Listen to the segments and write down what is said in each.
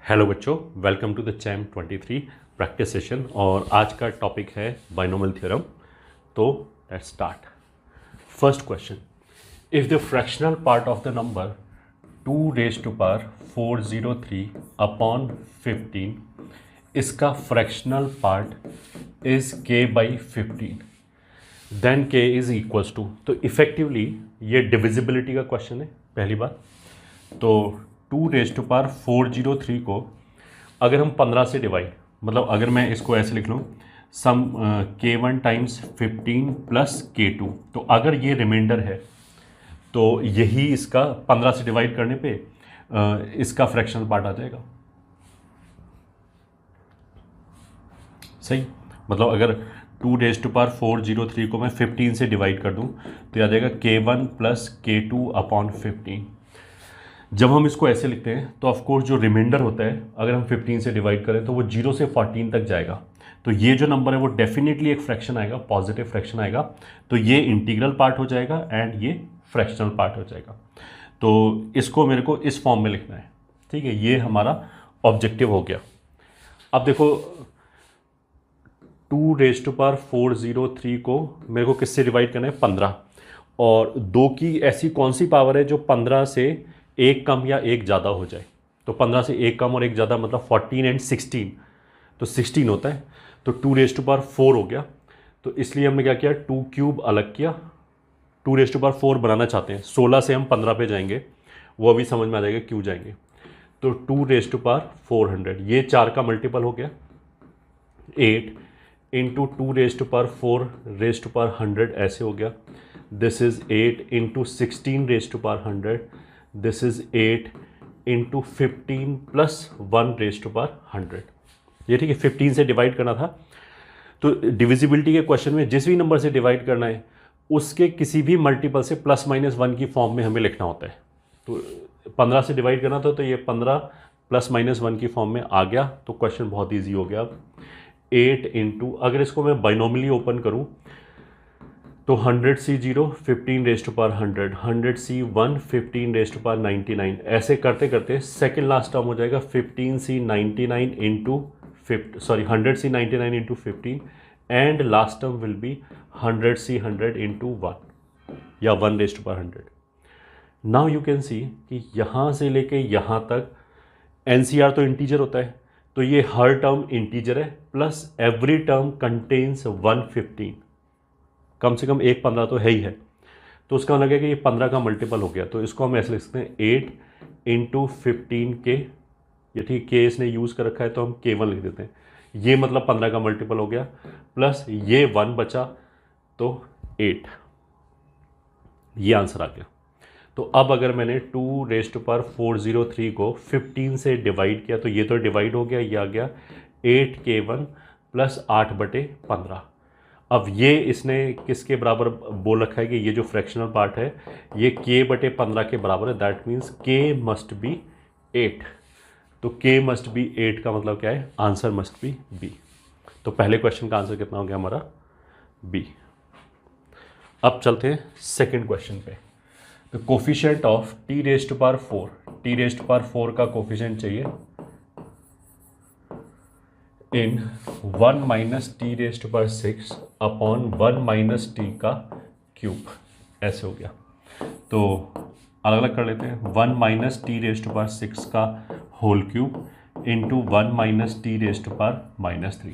Hello बच्चों, welcome to the चैम 23 practice session. और आज का टॉपिक है बाइनोमियल थ्योरम। तो let's start. First question, if the fractional part of the number 2 raise to power 403 upon 15, इसका fractional part is k by 15, then k is equals to. तो effectively ये divisibility का question है पहली बात। तो 2 रेज टू पावर 403 को अगर हम 15 से डिवाइड, मतलब अगर मैं इसको ऐसे लिख लूँ सम k1 टाइम्स 15 प्लस k2, तो अगर ये रिमाइंडर है तो यही इसका 15 से डिवाइड करने पे इसका फ्रैक्शनल पार्ट आ जाएगा। सही, मतलब अगर 2 रेज टू पावर 403 को मैं 15 से डिवाइड कर दूं तो ये आ जाएगा k1 प्लस k2 अपॉन 15। जब हम इसको ऐसे लिखते हैं तो ऑफकोर्स जो रिमाइंडर होता है अगर हम 15 से डिवाइड करें तो वो 0 से 14 तक जाएगा। तो ये जो नंबर है वो डेफिनेटली एक फ्रैक्शन आएगा, पॉजिटिव फ्रैक्शन आएगा। तो ये इंटीग्रल पार्ट हो जाएगा एंड ये फ्रैक्शनल पार्ट हो जाएगा। तो इसको मेरे को इस फॉर्म में लिखना है, ठीक है। ये हमारा ऑब्जेक्टिव हो गया। अब देखो 2 रेज टू पावर 403 को मेरे को किससे डिवाइड करना है, 15। और 2 की ऐसी कौन सी पावर है जो 15 से एक कम या एक ज़्यादा हो जाए। तो 15 से एक कम और एक ज़्यादा मतलब 14 एंड 16, तो 16 होता है। तो 2 रेज टू पावर 4 हो गया। तो इसलिए हमने क्या किया, 2 क्यूब अलग किया। 2 रेज टू पावर 4 बनाना चाहते हैं, 16 से हम 15 पे जाएंगे, वो अभी समझ में आ जाएगा क्यों जाएंगे। तो 2 रेज टू पावर 400, ये 4 का मल्टीपल हो गया 8 into 2 raise to power 4 raise to power 100 ऐसे हो गया। This is 8 into 16 raise to power 100, this is 8 into 15 plus 1 raise to power 100। ये ठीक है, 15 से डिवाइड करना था। तो डिविजिबिलिटी के क्वेश्चन में जिस भी नंबर से डिवाइड करना है उसके किसी भी मल्टीपल से प्लस माइनस 1 की फॉर्म में हमें लिखना होता है। तो 15 से डिवाइड करना था तो ये 15 प्लस माइनस 1 की फॉर्म में आ गया। तो क्वेश्चन बहुत ईजी हो गया। अब 8 इंटू, अगर इसको मैं बाइनोमियली ओपन करूँ तो 100C0 15 raise to power 100, 100C1 15 raise to power 99, ऐसे करते करते सेकेंड लास्ट टर्म हो जाएगा 15C99 into 100C99 into 15 and last term will be 100C100 into 1 या 1 raise to power 100। Now you can see कि यहाँ से लेके यहाँ तक NCR तो इंटीजर होता है, तो ये हर टर्म इंटीजर है प्लस एवरी टर्म कंटेन्स 115, कम से कम एक 15 तो है ही है। तो उसका मतलब है कि ये 15 का मल्टीपल हो गया। तो इसको हम ऐसे लिख सकते हैं 8 इंटू 15 के, ये ठीक के इसने यूज़ कर रखा है तो हम K1 लिख देते हैं। ये मतलब 15 का मल्टीपल हो गया प्लस ये 1 बचा तो 8, ये आंसर आ गया। तो अब अगर मैंने 2 रेज टू पावर 403 को 15 से डिवाइड किया तो ये तो डिवाइड हो गया, ये आ गया 8K1 प्लस 8/15। अब ये इसने किसके बराबर बोल रखा है कि ये जो फ्रैक्शनल पार्ट है ये k/15 के बराबर है। That means k must be 8। तो k मस्ट बी 8 का मतलब क्या है, आंसर मस्ट बी b। तो पहले क्वेश्चन का आंसर कितना हो गया हमारा, b। अब चलते हैं सेकंड क्वेश्चन पे। The coefficient of t raise to power 4, t raise to power 4 का कोफिशिएंट चाहिए in 1 minus t raise to power 6 upon 1 minus t का क्यूब, ऐसे हो गया। तो अलग अलग कर लेते हैं। 1 minus t raise to power 6 का whole cube into 1 minus t raise to power -3,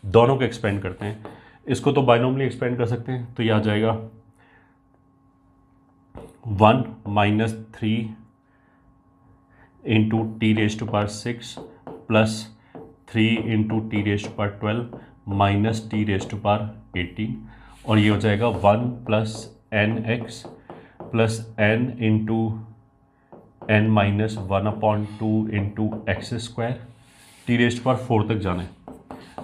दोनों को एक्सपेंड करते हैं। इसको तो बाइनोमियली एक्सपेंड कर सकते हैं, तो यह आ जाएगा 1 minus 3 into t raise to power 6 plus 3 into t raise to power 12 minus t raise to power 18, और ये हो जाएगा 1 plus n x plus n into n minus 1/2 into x square. T raise to power 4 तक जाना है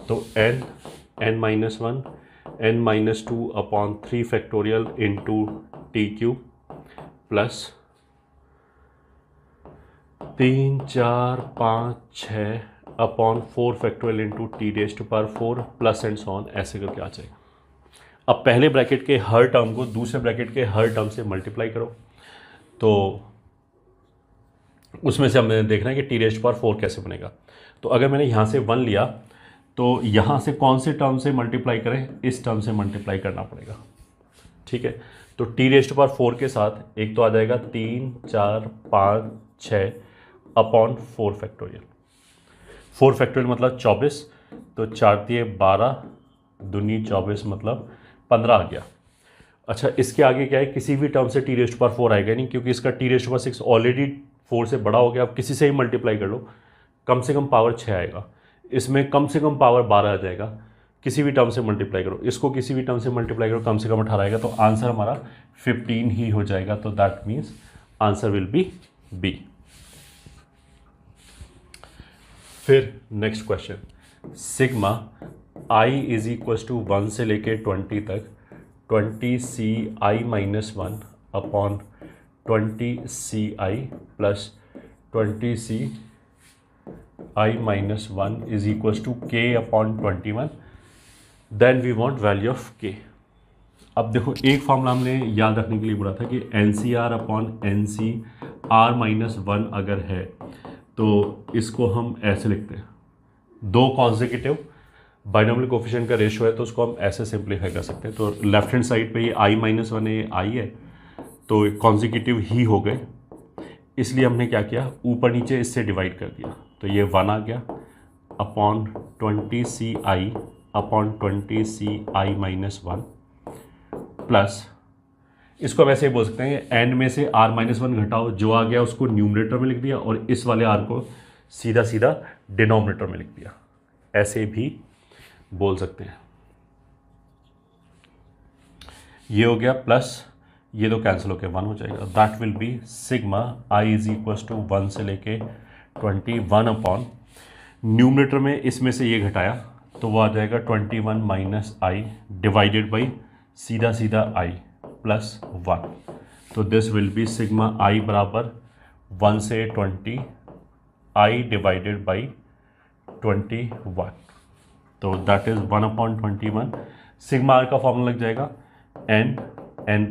तो n minus 1 n minus 2/3 factorial into t cube plus 3 4 5 6 upon 4 factorial into t raise to power 4 plus and so on, ऐसे करके आ जाएगा। अब पहले bracket के हर टर्म को दूसरे ब्रैकेट के हर टर्म से मल्टीप्लाई करो। तो उसमें से हमें देखना है कि टी रेस्ट पावर 4 कैसे बनेगा। तो अगर मैंने यहाँ से 1 लिया तो यहाँ से कौन से टर्म से मल्टीप्लाई करें, इस टर्म से मल्टीप्लाई करना पड़ेगा। ठीक है, तो टी रेस्ट पावर 4 के साथ एक तो आ जाएगा 3 4 5 6 अपॉन 4 फैक्टोरियल। 4 फैक्टोरियल मतलब 24, तो 4 दिए 12 दूनी 24 मतलब 15 आ गया। अच्छा, इसके आगे क्या है, किसी भी टर्म से टी रेस्ट पावर 4 आएगा नहीं, क्योंकि इसका टी रेस्ट पावर 6 ऑलरेडी 4 से बड़ा हो गया। आप किसी से ही मल्टीप्लाई कर लो, कम से कम पावर 6 आएगा, इसमें कम से कम पावर 12 आ जाएगा। किसी भी टर्म से मल्टीप्लाई करो, इसको किसी भी टर्म से मल्टीप्लाई करो, कम से कम 18 आएगा, तो आंसर हमारा 15 ही हो जाएगा। तो that means answer will be B. फिर next question, sigma i is equal to 1 से लेके 20 तक 20 CI-1 upon 20CI plus 20CI-1 is equal to K upon 21। Then we want value of K। अब देखो, एक फॉर्मूला हमने याद रखने के लिए बोला था कि NCR अपॉन NCR-1 अगर है तो इसको हम ऐसे लिखते हैं, दो कॉन्सेक्यूटिव बाइनोमियल कोफिशिएंट का रेशियो है तो उसको हम ऐसे सिंप्लीफाई कर सकते हैं। तो लेफ्ट हैंड साइड पे ये I-1 है, ये I है, तो कॉन्सेक्यूटिव ही हो गए, इसलिए हमने क्या किया, ऊपर नीचे इससे डिवाइड कर दिया, तो ये 1 आ गया upon 20CI upon 20CI-1 plus, इसको हम ऐसे ही बोल सकते हैं, एंड में से R-1 घटाओ, जो आ गया उसको न्यूमरेटर में लिख दिया और इस वाले R को सीधा सीधा डिनोमिनेटर में लिख दिया, ऐसे भी बोल सकते हैं। ये हो गया प्लस, ये तो कैंसिल होकर 1 हो जाएगा। That will be sigma i is equal to 1 से लेके 21 अपॉन, न्यूमरेटर में इसमें से ये घटाया तो वो आ जाएगा 21 माइनस आई डिवाइडेड बाई सीधा सीधा आई प्लस 1। तो this will be sigma i बराबर 1 से 20 आई डिवाइडेड बाई 21, तो that is 1 upon 21। Sigma r का फॉर्मूला लग जाएगा n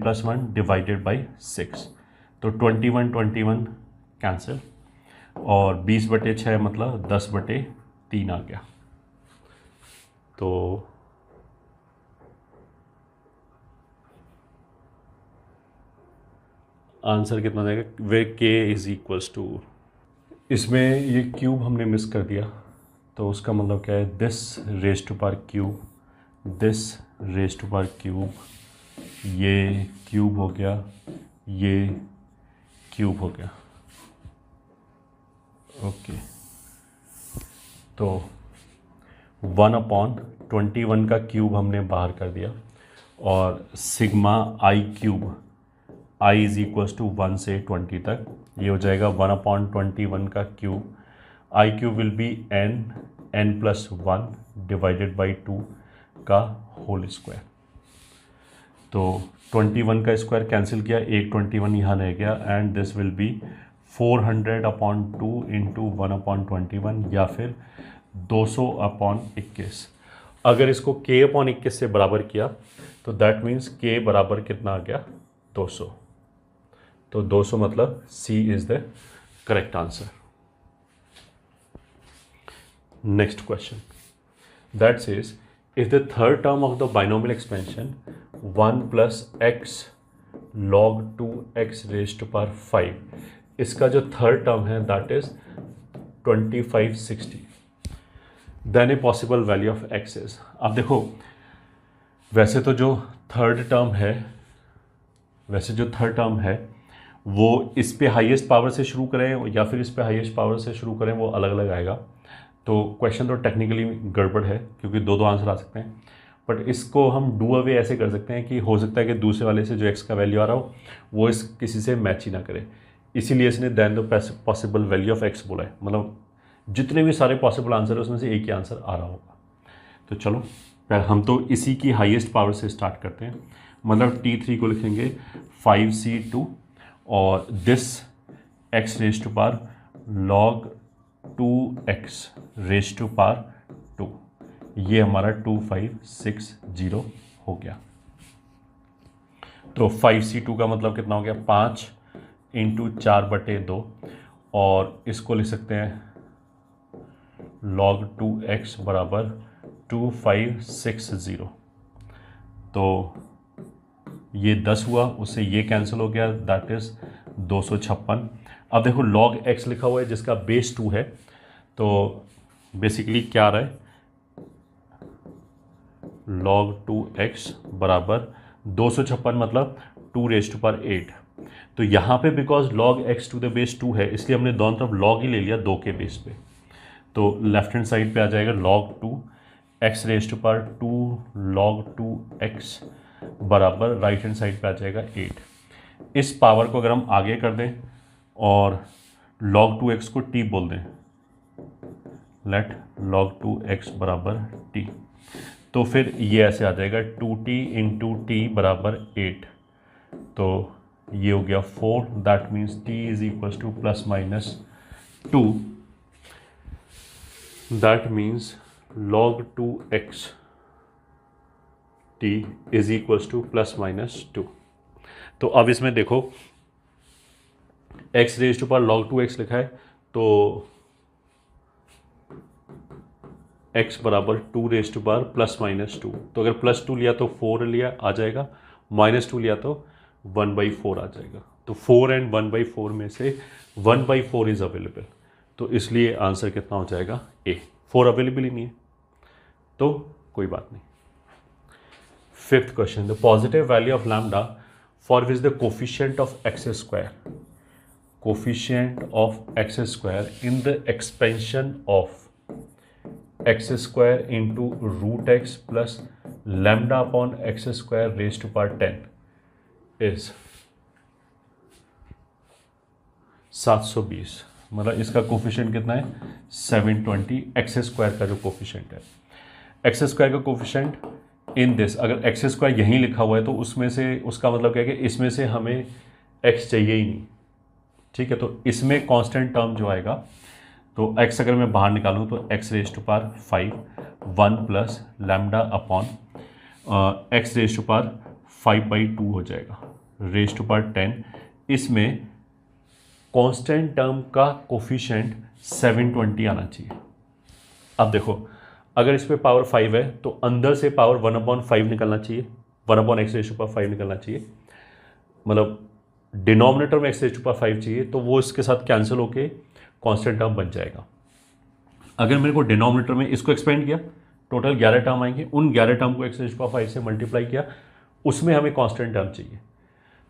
प्लस 1 डिवाइडेड बाई 6, तो 21 कैंसिल और 20/6 मतलब 10/3 आ गया। तो आंसर कितना जाएगा, वे k इज इक्वल्स टू, इसमें ये क्यूब हमने मिस कर दिया, तो उसका मतलब क्या है, this raise to power cube, this raise to power cube, ये क्यूब हो गया, ये क्यूब हो गया। ओके, तो 1 अपॉन 21 का क्यूब हमने बाहर कर दिया और sigma i cube, i is equals to 1 से 20 तक, ये हो जाएगा 1 अपॉन 21 का cube, I cube will be n plus 1 divided by 2 का होल स्क्वायर। तो 21 का स्क्वायर कैंसिल किया, एक 21 यहाँ रह गया, and this will B 400 upon 2 into 1 upon 21 या फिर 200 अपॉन 21। अगर इसको k अपॉन 21 से बराबर किया तो दैट मीन्स k बराबर कितना आ गया, 200। तो 200 मतलब C is the correct answer. Next question, that says if the third term of the binomial expansion 1 plus x log 2x raised to power 5, इसका जो थर्ड टर्म है that is 2560, then a possible value of x is. अब देखो, वैसे तो जो third term है वो इस पे हाईएस्ट पावर से शुरू करें या फिर इस पे हाईएस्ट पावर से शुरू करें, वो अलग अलग आएगा। तो क्वेश्चन तो टेक्निकली गड़बड़ है क्योंकि दो आंसर आ सकते हैं, बट इसको हम डू अवे ऐसे कर सकते हैं कि हो सकता है कि दूसरे वाले से जो x का वैल्यू आ रहा हो वो इस किसी से मैच ही ना करे, इसीलिए इसने then the possible value of x बोला है। मतलब जितने भी सारे पॉसिबल आंसर है उसमें से एक ही आंसर आ रहा होगा। तो चलो पहले हम तो इसी की हाईएस्ट पावर से स्टार्ट करते हैं, मतलब T3 को लिखेंगे 5C2 और this x raise to power log 2x raise to power 2, ये हमारा 2560 हो गया। तो 5C2 का मतलब कितना हो गया, 5 इंटू 4/2 और इसको लिख सकते हैं log 2x बराबर 2560। तो ये 10 हुआ, उससे ये कैंसिल हो गया, दैट इज़ 256। अब देखो log x लिखा हुआ है जिसका बेस 2 है, तो बेसिकली क्या आ रहा है, log 2x बराबर 256 मतलब 2⁸8। तो यहाँ पे because log x to the base 2 है, इसलिए हमने दोनों तरफ log ही ले लिया 2 के बेस पे। तो लेफ्ट हैंड साइड पे आ जाएगा log 2 x⁻², log 2x बराबर राइट हैंड साइड पे आ जाएगा 8। इस पावर को अगर हम आगे कर दें और log 2x को t बोल दें, लेट log 2x बराबर t, तो फिर ये ऐसे आ जाएगा 2t इंटू टी बराबर 8। तो ये हो गया 4, that means t is equal two plus minus 2, that means log 2x t is equal two plus minus 2। तो अब इसमें देखो x⁻² log 2x लिखा है, तो x बराबर 2⁻² प्लस माइनस 2। तो अगर प्लस 2 लिया तो 4 लिया आ जाएगा, माइनस 2 लिया तो 1/4 आ जाएगा। तो 4 एंड 1/4 में से 1/4 इज अवेलेबल, तो इसलिए आंसर कितना हो जाएगा ए। 4 अवेलेबल ही नहीं है तो कोई बात नहीं। Fifth question, the positive value of lambda for which the coefficient of x square, coefficient of x square in the expansion of x square into root x plus lambda upon x square raise to power 10 is 720। मतलब इसका coefficient कितना है 720। X square का जो coefficient है, x square का coefficient in this, अगर x square यहीं लिखा हुआ है तो उसमें से उसका मतलब क्या है कि इसमें से हमें एक्स चाहिए ही नहीं, ठीक है। तो इसमें कांस्टेंट टर्म जो आएगा, तो x अगर मैं बाहर निकालूं तो x⁻5 1 plus lambda upon x⁻5 5/2 हो जाएगा रेज टू पावर 10। इसमें कांस्टेंट टर्म का कोफिशिएंट 720 आना चाहिए। अब देखो अगर इस पे पावर 5 है तो अंदर से पावर 1/5 निकलना चाहिए, 1/x⁻5 निकलना चाहिए, मतलब डिनोमिनेटर में x⁻5 चाहिए, तो वो इसके साथ कैंसिल होके कांस्टेंट टर्म बन जाएगा। अगर मेरे को डिनोमिनेटर में इसको एक्सपेंड किया, टोटल 11 टर्म आएंगे, उन 11 टर्म को x⁻5 से मल्टीप्लाई किया, उसमें हमें कांस्टेंट टर्म चाहिए।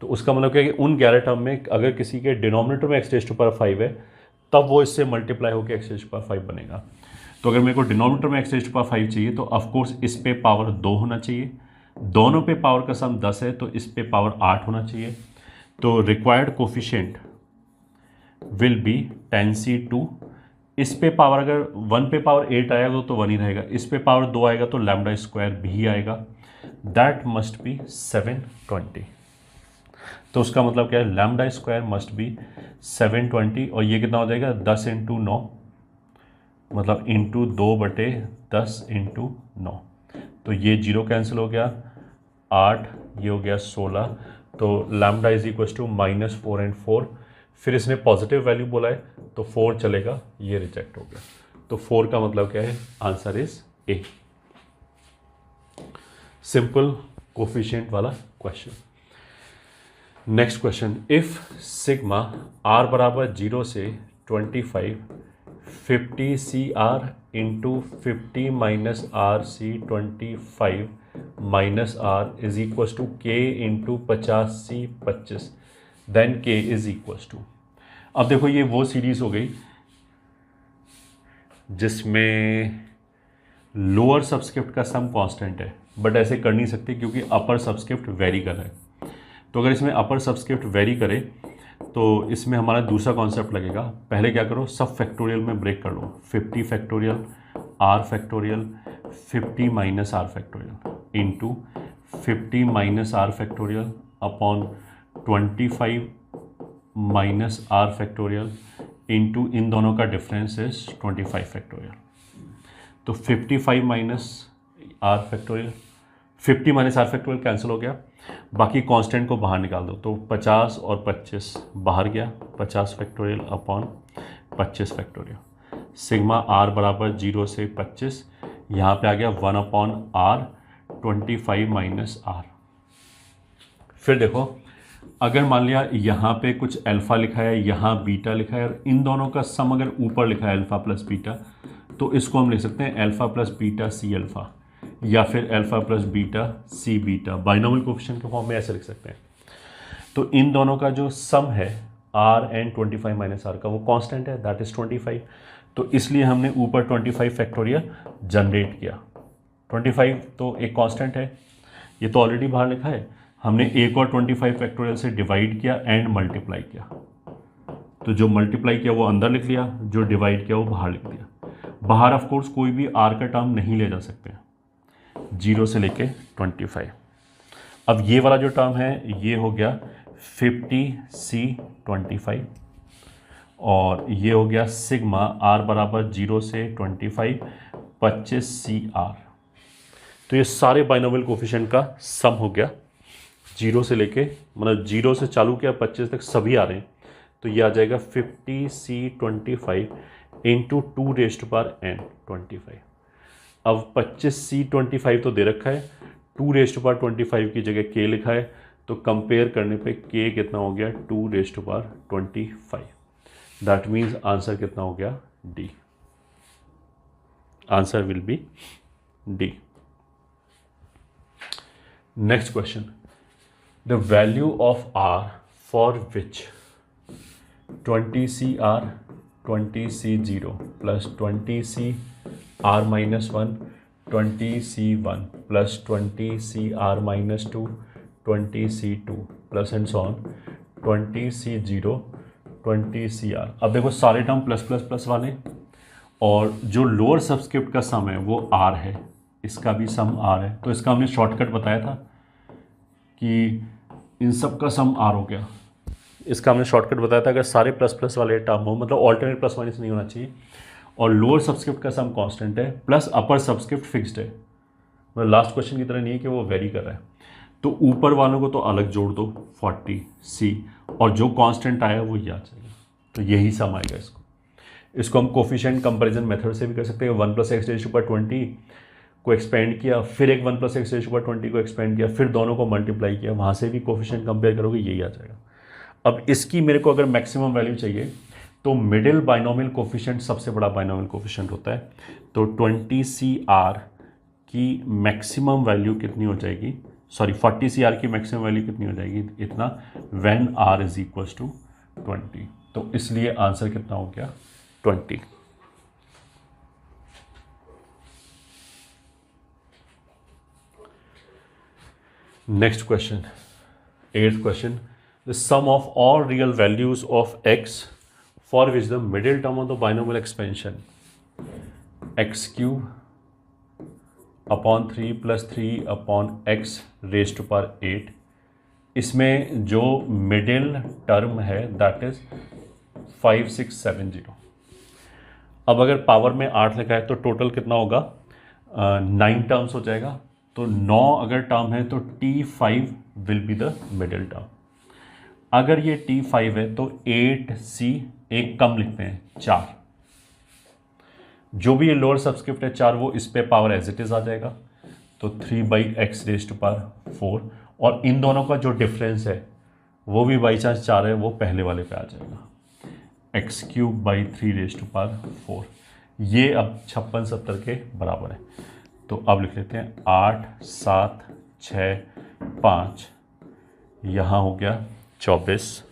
तो उसका मतलब क्या है कि उन 11 टर्म में अगर किसी के डिनोमिनेटर में x⁻5 है तब वो इससे मल्टीप्लाई होकर x⁻5 बनेगा। तो अगर मेरे को डिनोमिनेटर में x⁻5 चाहिए तो ऑफकोर्स इस पे पावर 2 होना चाहिए, दोनों पे पावर का सम 10 है तो इस पे पावर 8 होना चाहिए। तो required coefficient will be 10c2। इस पे पावर अगर 1 पे पावर 8 आएगा तो 1 ही रहेगा, इस पे पावर 2 आएगा तो लैम्डा स्क्वायर भी आएगा, दैट मस्ट बी 720। तो उसका मतलब क्या है, लैम्डा स्क्वायर मस्ट बी 720। और ये कितना हो जाएगा 10 इंटू 9, मतलब इंटू 2/10 इंटू 9। तो ये 0 कैंसिल हो गया, 8 ये हो गया 16। तो lambda is equal to -4 and 4। फिर इसने पॉजिटिव वैल्यू बोला है तो 4 चलेगा, ये रिजेक्ट हो गया। तो 4 का मतलब क्या है, answer is A. Simple coefficient वाला question. Next question, if sigma r बराबर 0 से 25 50 CR into 50 minus RC 25 minus R is equal to K into 50C 25, then K is equal to. अब देखो ये वो सीरीज हो गई जिसमें लोअर सबस्क्रिप्ट का सम कांस्टेंट है, बट ऐसे कर नहीं सकते क्योंकि अपर सबस्क्रिप्ट वेरी कर रहा है। तो अगर इसमें अपर सबस्क्रिप्ट वेरी करे तो इसमें हमारा दूसरा कॉन्सेप्ट लगेगा। पहले क्या करो, सब फैक्टोरियल में ब्रेक कर लो, 50 factorial R factorial 50 minus R factorial into 50 minus R factorial upon 25 minus R factorial into इन दोनों का डिफरेंस इज 25 फैक्टोरियल। तो 55 minus R factorial, 50 minus R factorial cancel हो गया, बाकी कांस्टेंट को बाहर निकाल दो। तो 50 और 25 बाहर गया, 50 factorial upon 25 factorial. Sigma r बराबर 0 से 25, यहाँ पे आ गया 1/r 25 माइनस आर। फिर देखो, अगर मान लिया यहाँ पे कुछ अल्फ़ा लिखा है, यहाँ बीटा लिखा है, और इन दोनों का सम अगर ऊपर लिखा है अल्फ़ा प्लस बीटा, तो इसको हम लिख सकते हैं alpha plus beta C alpha, या फिर alpha plus beta C beta. Binomial coefficient के फॉर्म में ऐसे लिख सकते हैं। तो इन दोनों का जो सम है r एंड 25 माइनस आर का, वो कांस्टेंट है, दैट इज़ 25। तो इसलिए हमने ऊपर 25 फैक्टोरियल जनरेट किया। 25 तो एक कांस्टेंट है, ये तो ऑलरेडी बाहर लिखा है। हमने एक और 25 फैक्टोरियल से डिवाइड किया एंड मल्टीप्लाई किया। तो जो मल्टीप्लाई किया वो अंदर लिख लिया, जो डिवाइड किया वो बाहर लिख दिया। बाहर ऑफ कोर्स कोई भी r का टर्म नहीं ले जा सकते, 0 से लेके 25। अब ये वाला जो टर्म है ये हो गया 50c25, और ये हो गया सिग्मा r बराबर 0 से 25 25cr। तो ये सारे बाइनोमियल कोफिशिएंट का सम हो गया, 0 से लेके, मतलब 0 से चालू किया 25 तक सभी आ रहे हैं। तो ये आ जाएगा 50c25 इंटू 2n25। अब 25c25 तो दे रखा है, 2n25 की जगह k लिखा है, तो कंपेयर करने पे k कितना हो गया 2n25। दैट मीन्स आंसर कितना हो गया D। Answer will B D। Next question, the value of r for which 20cr 20c0 plus 20cr minus 1 20c1 plus 20cr minus 2 20c2 plus and so on 20c0 20cr। अब देखो सारे term plus plus plus वाले, और जो lower subscript का सम है वो r है, इसका भी सम r है। तो इसका हमने शॉर्टकट बताया था कि इन सब का सम r हो गया। इसका हमने शॉर्टकट बताया था, अगर सारे प्लस प्लस वाले टर्म हो, मतलब ऑल्टरनेट प्लस माइनस नहीं होना चाहिए, और लोअर सबस्क्रिप्ट का सम कांस्टेंट है प्लस अपर सबस्क्रिप्ट फिक्स्ड है, मतलब लास्ट क्वेश्चन की तरह नहीं है कि वो वेरी कर रहा है, तो ऊपर वालों को तो अलग जोड़ दो 40c, और जो कांस्टेंट आया वो ये आ जाएगा। तो यही सम आएगा। इसको हम कोफिशिएंट कंपैरिजन मेथड से भी कर सकते हैं। 1 + x⁻20 को एक्सपेंड किया, फिर एक 1 + x⁻20 को एक्सपेंड किया, फिर दोनों को मल्टीप्लाई किया, वहाँ से भी कोफिशिएंट कंपेयर करोगे यही आ जाएगा। अब इसकी मेरे को अगर मैक्सिमम वैल्यू चाहिए तो मिडिल बाइनोमियल कोफिशिएंट सबसे बड़ा बाइनोमियल कोफिशिएंट होता है। तो 20cr की मैक्सिमम वैल्यू कितनी हो जाएगी, सॉरी 40cr की मैक्सिमम वैल्यू कितनी हो जाएगी, इतना, when r is equals to 20। तो इसलिए आंसर कितना हो गया 20। Next question, 8th question, the sum of all real values of x for which the middle term of the binomial expansion x cube upon 3 plus 3 upon x raised to power 8, इसमें जो middle term है that is 5670। अब अगर power में 8 लिखा है तो total कितना होगा, 9 टर्म्स हो जाएगा। तो 9 अगर टर्म है तो T5 will be the middle term. अगर ये T5 है तो 8c एक कम लिखते हैं 4, जो भी ये लोअर सबस्क्रिप्ट है 4 वो इस पे पावर एज इट इज आ जाएगा, तो 3/x⁻4, और इन दोनों का जो डिफरेंस है वो भी बाई चांस 4 है, वो पहले वाले पे आ जाएगा, x³/3⁻4। ये अब 5670 के बराबर है। तो अब लिख लेते हैं 8 7 6 5, यहाँ हो गया 24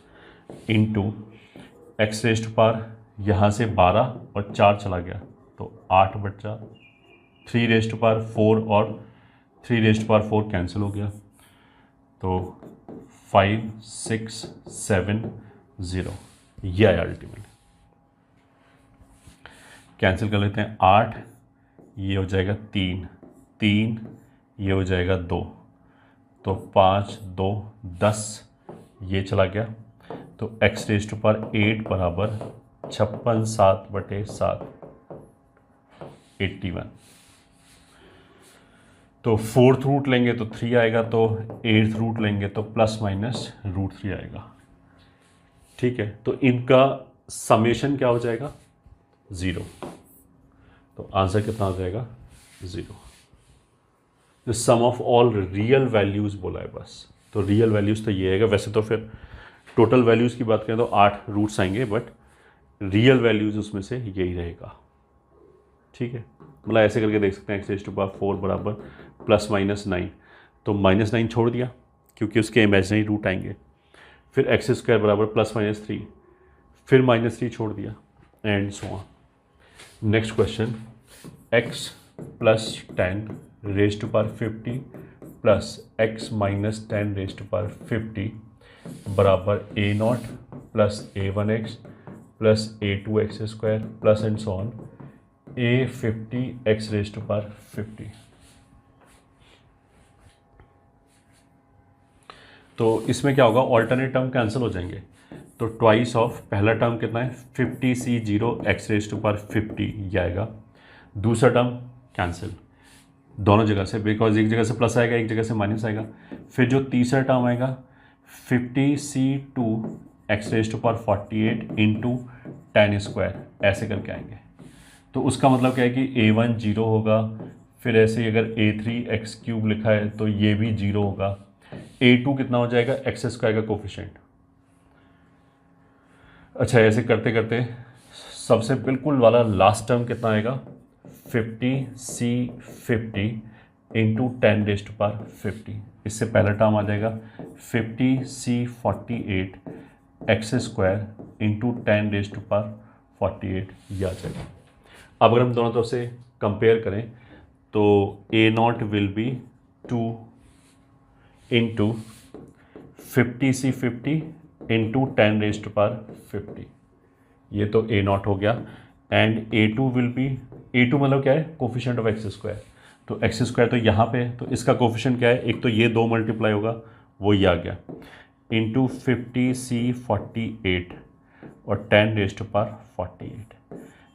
इंटू x⁻, यहाँ से 12 और 4 चला गया तो 8 बचा, 3⁻4 और 3⁻4 कैंसिल हो गया, तो 5670 ये आया अल्टीमेटली। कैंसिल कर लेते हैं, 8 ये हो जाएगा 3 3, ये हो जाएगा 2, तो 5 2 10, ये चला गया, तो x⁻8 बराबर 56/7/7 81। तो 4th रूट लेंगे तो 3 आएगा, तो 8th रूट लेंगे तो ±√3 आएगा। ठीक है, तो इनका समेशन क्या हो जाएगा, 0। तो आंसर कितना हो जाएगा, 0। The sum of all real values बोला है बस, तो रियल वैल्यूज तो ये आएगा। वैसे तो फिर टोटल वैल्यूज की बात करें तो 8 रूट्स आएंगे, बट रियल वैल्यूज उसमें से यही रहेगा। ठीक है, मतलब ऐसे करके देख सकते हैं x⁴ बराबर ±9, तो -9 छोड़ दिया क्योंकि उसके इमेजिनरी रूट आएंगे। फिर x² बराबर ±3, फिर -3 छोड़ दिया, and so on. Next question, x + 10 raised to power 50 plus x - 10 raised to power 50 बराबर a0 plus a1x plus a2x² plus and so on a50 x raised to power 50। तो इसमें क्या होगा, ऑल्टरनेट टर्म कैंसिल हो जाएंगे। तो twice of पहला term कितना है, 50c0 x raised to power 50 ये आएगा। दूसरा टर्म कैंसिल दोनों जगह से, बिकॉज एक जगह से प्लस आएगा, एक जगह से माइनस आएगा। फिर जो तीसरा टर्म आएगा 50c2 x raised to power 48 into 10², ऐसे करके आएंगे। तो उसका मतलब क्या है कि a1 0 होगा, फिर ऐसे ही अगर a3 x³ लिखा है तो ये भी 0 होगा। a2 कितना हो जाएगा, x² का कोफिशिएंट। अच्छा, ऐसे करते करते सबसे बिल्कुल वाला लास्ट टर्म कितना आएगा, 50c50 into 10 raised to power 50। इससे पहला टर्म आ जाएगा 50c48 x² into 10 raised to power 48, ये आ जाएगा। अब अगर हम दोनों तरफ से कंपेयर करें तो a0 will be 2 into 50c50 into 10 raised to power 50, ये तो a0 हो गया। And a2 will be, a2 मतलब क्या है, कोफिशिएंट ऑफ x²। तो x² तो यहाँ पे है, तो इसका कोफिशिएंट क्या है, एक तो ये 2 मल्टीप्लाई होगा, वो ये आ गया, इंटू 50c48 और 10 raised to power 48।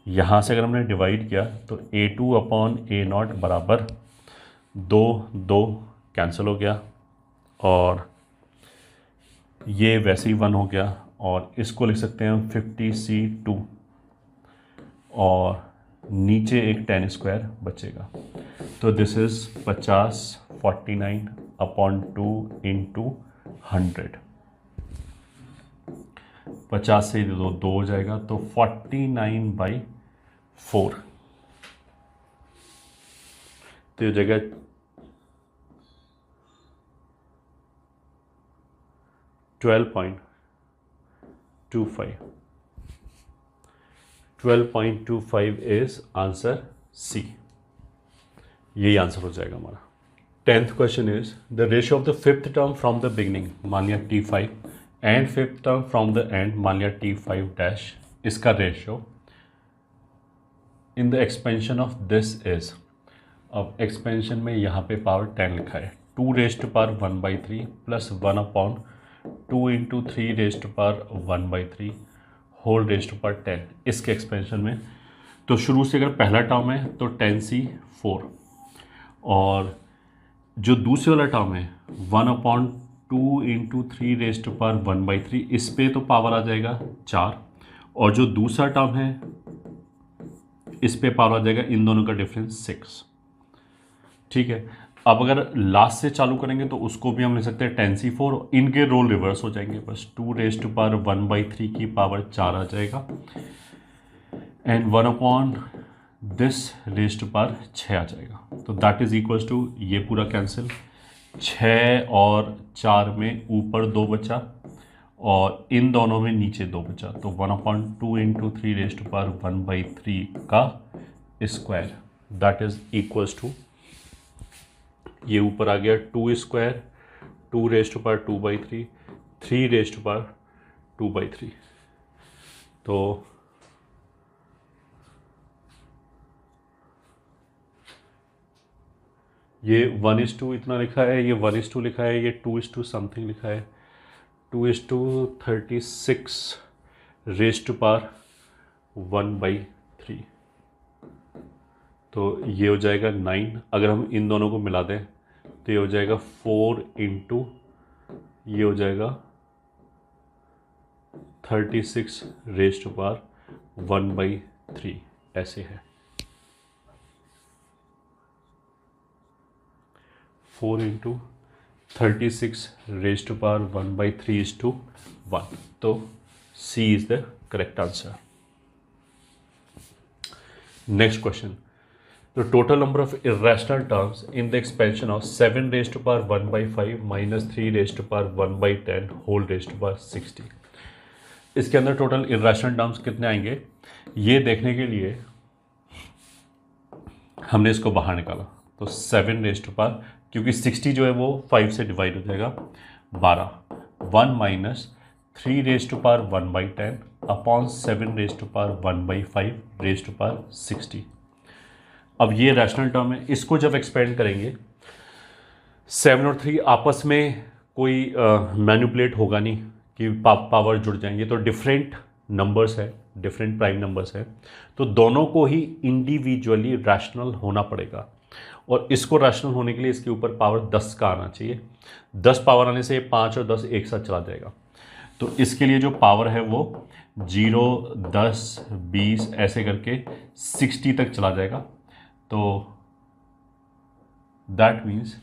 यहाँ से अगर हमने डिवाइड किया तो a2/a0 बराबर 2 कैंसिल हो गया, और ये वैसे ही 1 हो गया, और इसको लिख सकते हैं हम 50c2, और नीचे एक 10² बचेगा। तो दिस इज 50/49/2 इंटू 100। 50 से 2 हो जाएगा, तो 49/4, तो ये जगह 12.25 इज आंसर सी, यही आंसर हो जाएगा हमारा। 10th question is the ratio of the 5th term from the beginning, मान लिया t5, and 5th term from the end, मान लिया t5 इसका ratio in the expansion of this is. अब एक्सपेंशन में यहाँ पे पावर 10 लिखा है, 2 raised to power 1/3 plus 1/2 into 3 raised to power 1/3 whole raised to power 10 इसके एक्सपेंशन में। तो शुरू से अगर पहला टर्म है तो 10c4, और जो दूसरे वाला टर्म है 1/2 इंटू 3 raised to power 1/3, इस पे तो पावर आ जाएगा 4, और जो दूसरा टर्म है इस पे पावर आ जाएगा, इन दोनों का डिफरेंस 6। ठीक है, अब अगर लास्ट से चालू करेंगे तो उसको भी हम ले सकते हैं 10c4, इनके रोल रिवर्स हो जाएंगे, बस 2 raised to power 1/3 की पावर 4 आ जाएगा, and 1/this raised to power 6 आ जाएगा। तो दैट इज इक्वल्स टू, ये पूरा कैंसिल, 6 और 4 में ऊपर 2 बचा, और इन दोनों में नीचे 2 बचा, तो 1/2 इंटू 3 raised to power 1/3 का square, that is equals to, ये ऊपर आ गया 2², 2 raised to power 2/3, 3 raised to power 2/3। तो ये 1:2 इतना लिखा है, ये 1:2 लिखा है, ये 2:2 समथिंग लिखा है, 2:36 raised to power 1/3। तो ये हो जाएगा 9। अगर हम इन दोनों को मिला दें तो ये हो जाएगा 4 इंटू, ये हो जाएगा 36 रेज टू पावर 1/3 ऐसे है। 4 इंटू 36 रेज टू पावर 1/3:1। तो C is the correct answer. Next question, the total number of irrational terms in the expansion of 7 raised to power 1/5 minus 3 raised to power 1/10 whole raised to power 60। इसके अंदर total irrational terms कितने आएंगे ये देखने के लिए हमने इसको बाहर निकाला। तो 7 रेज टू पावर, क्योंकि 60 जो है वो 5 से डिवाइड हो जाएगा 12, 1 minus 3 raise to power 1/10 upon 7 raise to power 1/5 raise to power 60। अब ये रैशनल टर्म है, इसको जब एक्सपेंड करेंगे 7 और 3 आपस में कोई मैनिपुलेट होगा नहीं कि पावर जुड़ जाएंगे। तो डिफरेंट नंबर्स है, डिफरेंट प्राइम नंबर्स है, तो दोनों को ही इंडिविजुअली रैशनल होना पड़ेगा। और इसको रैशनल होने के लिए इसके ऊपर पावर 10 का आना चाहिए। 10 पावर आने से 5 और 10 एक साथ चला जाएगा। तो इसके लिए जो पावर है वो 0, 10, 20 ऐसे करके 60 तक चला जाएगा। तो that means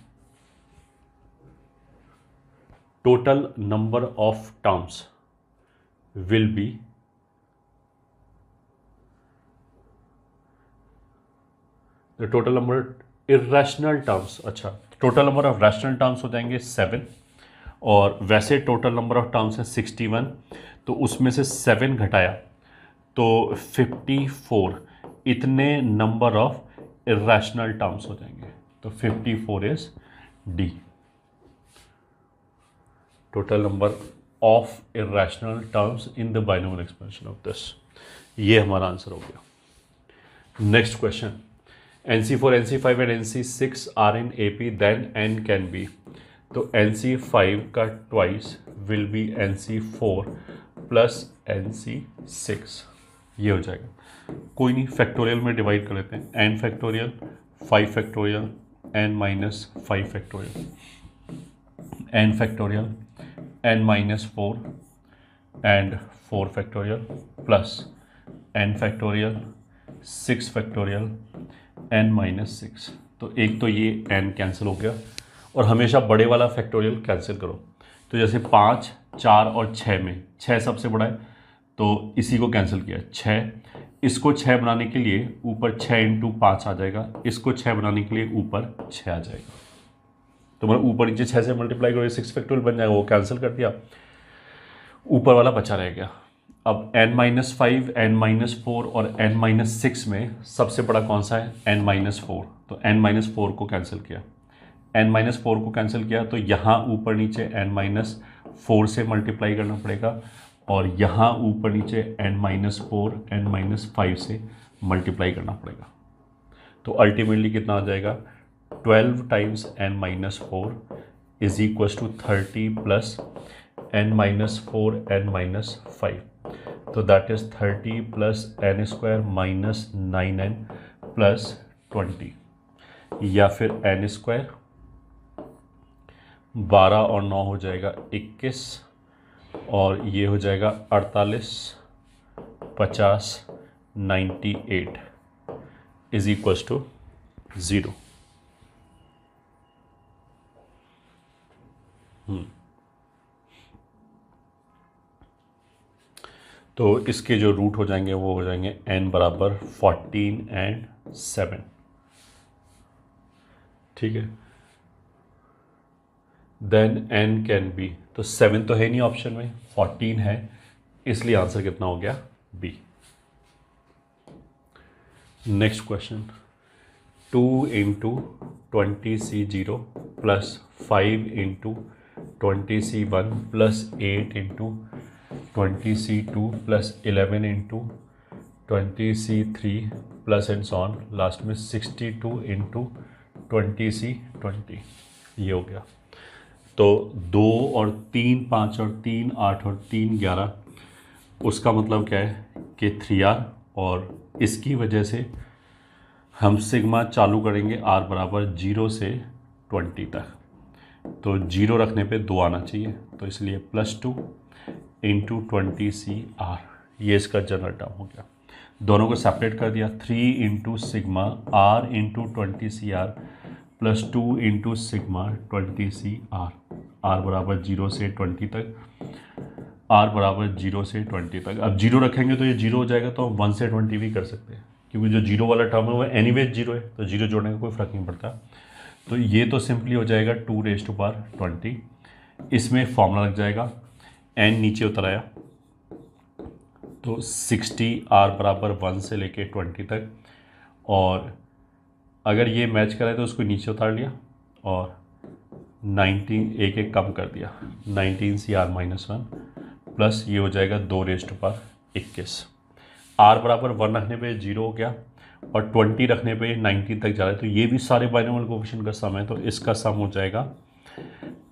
total number of terms will be the total number irrational terms. अच्छा, total number of rational terms हो जाएंगे 7, और वैसे टोटल नंबर ऑफ टर्म्स है 61, तो उसमें से 7 घटाया तो 54 इतने नंबर ऑफ इरेशनल टर्म्स हो जाएंगे। तो 54 is D, total number of irrational terms in the binomial expansion of this. ये हमारा आंसर हो गया। Next question, NC4, NC5 and NC6 are in AP then N can be. तो NC5 का twice will be NC4 plus NC6, ये हो जाएगा। कोई नहीं, फैक्टोरियल में डिवाइड कर लेते हैं। n factorial, 5 factorial, n minus 5 factorial, n factorial, n minus 4 and 4 factorial plus n factorial, 6 factorial, n minus 6। तो एक तो ये n कैंसिल हो गया, और हमेशा बड़े वाला फैक्टोरियल कैंसिल करो। तो जैसे 5, 4 और 6 में 6 सबसे बड़ा है, तो इसी को कैंसिल किया 6। इसको 6 बनाने के लिए ऊपर 6 इंटू 5 आ जाएगा, इसको 6 बनाने के लिए ऊपर 6 आ जाएगा। तो मतलब ऊपर नीचे 6 से मल्टीप्लाई करो, 6 फैक्टोरियल बन जाएगा, वो कैंसिल कर दिया, ऊपर वाला बचा रह गया। अब n-5, n-4 और n-6 में सबसे बड़ा कौन सा है? n-4। तो n-4 को कैंसिल किया, n-4 को कैंसिल किया, तो यहाँ ऊपर नीचे n-4 से मल्टीप्लाई करना पड़ेगा, और यहाँ ऊपर नीचे n-4, n-5 से मल्टीप्लाई करना पड़ेगा। तो अल्टीमेटली कितना आ जाएगा? 12 times n-4 is equal to 30 plus n-4 n-5। तो that is 30 plus n square minus 9n plus 20, या फिर n स्क्वायर, 12 और 9 हो जाएगा 21, और ये हो जाएगा 48, 50, 98 इज इक्वल टू 0। तो इसके जो रूट हो जाएंगे वो हो जाएंगे n बराबर 14 एंड 7। ठीक है, देन n कैन बी, तो 7 तो है नहीं ऑप्शन में, 14 है, इसलिए आंसर कितना हो गया? B. Next question, 2 into 20C0 plus 5 into 20C1 plus 8 into 20C2 plus 11 into 20C3 plus and on, last में 62 इंटू 20C20, ये हो गया। तो 2 और 3 5 और 3 8 और 3 11, उसका मतलब क्या है कि 3R, और इसकी वजह से हम सिग्मा चालू करेंगे R बराबर 0 से 20 तक। तो 0 रखने पे 2 आना चाहिए, तो इसलिए +2, इंटू 20CR, ये इसका जनरल टर्म हो गया। दोनों को सेपरेट कर दिया, 3 into sigma R into 20CR plus 2 into sigma 20CR, R बराबर 0 से 20 तक, R बराबर 0 से 20 तक। अब 0 रखेंगे तो ये 0 हो जाएगा, तो हम 1 से 20 भी कर सकते हैं, क्योंकि जो 0 वाला टर्म है वो एनीवेज 0 है, तो 0 जोड़ने का कोई फ़र्क नहीं पड़ता। तो ये तो सिंपली हो जाएगा 2⁻20। इसमें फॉर्मूला लग जाएगा, n नीचे उतर आया, तो 60 R बराबर 1 से लेके 20 तक, और अगर ये मैच कराए तो उसको नीचे उतार लिया और 19 एक एक कम कर दिया, 19CR-1 प्लस ये हो जाएगा 2⁻21। R बराबर 1 रखने पे 0 हो गया और 20 रखने पे 19 तक जा रहा है, तो ये भी सारे बाइनोमियल कोएफिशिएंट का सम है, तो इसका सम हो जाएगा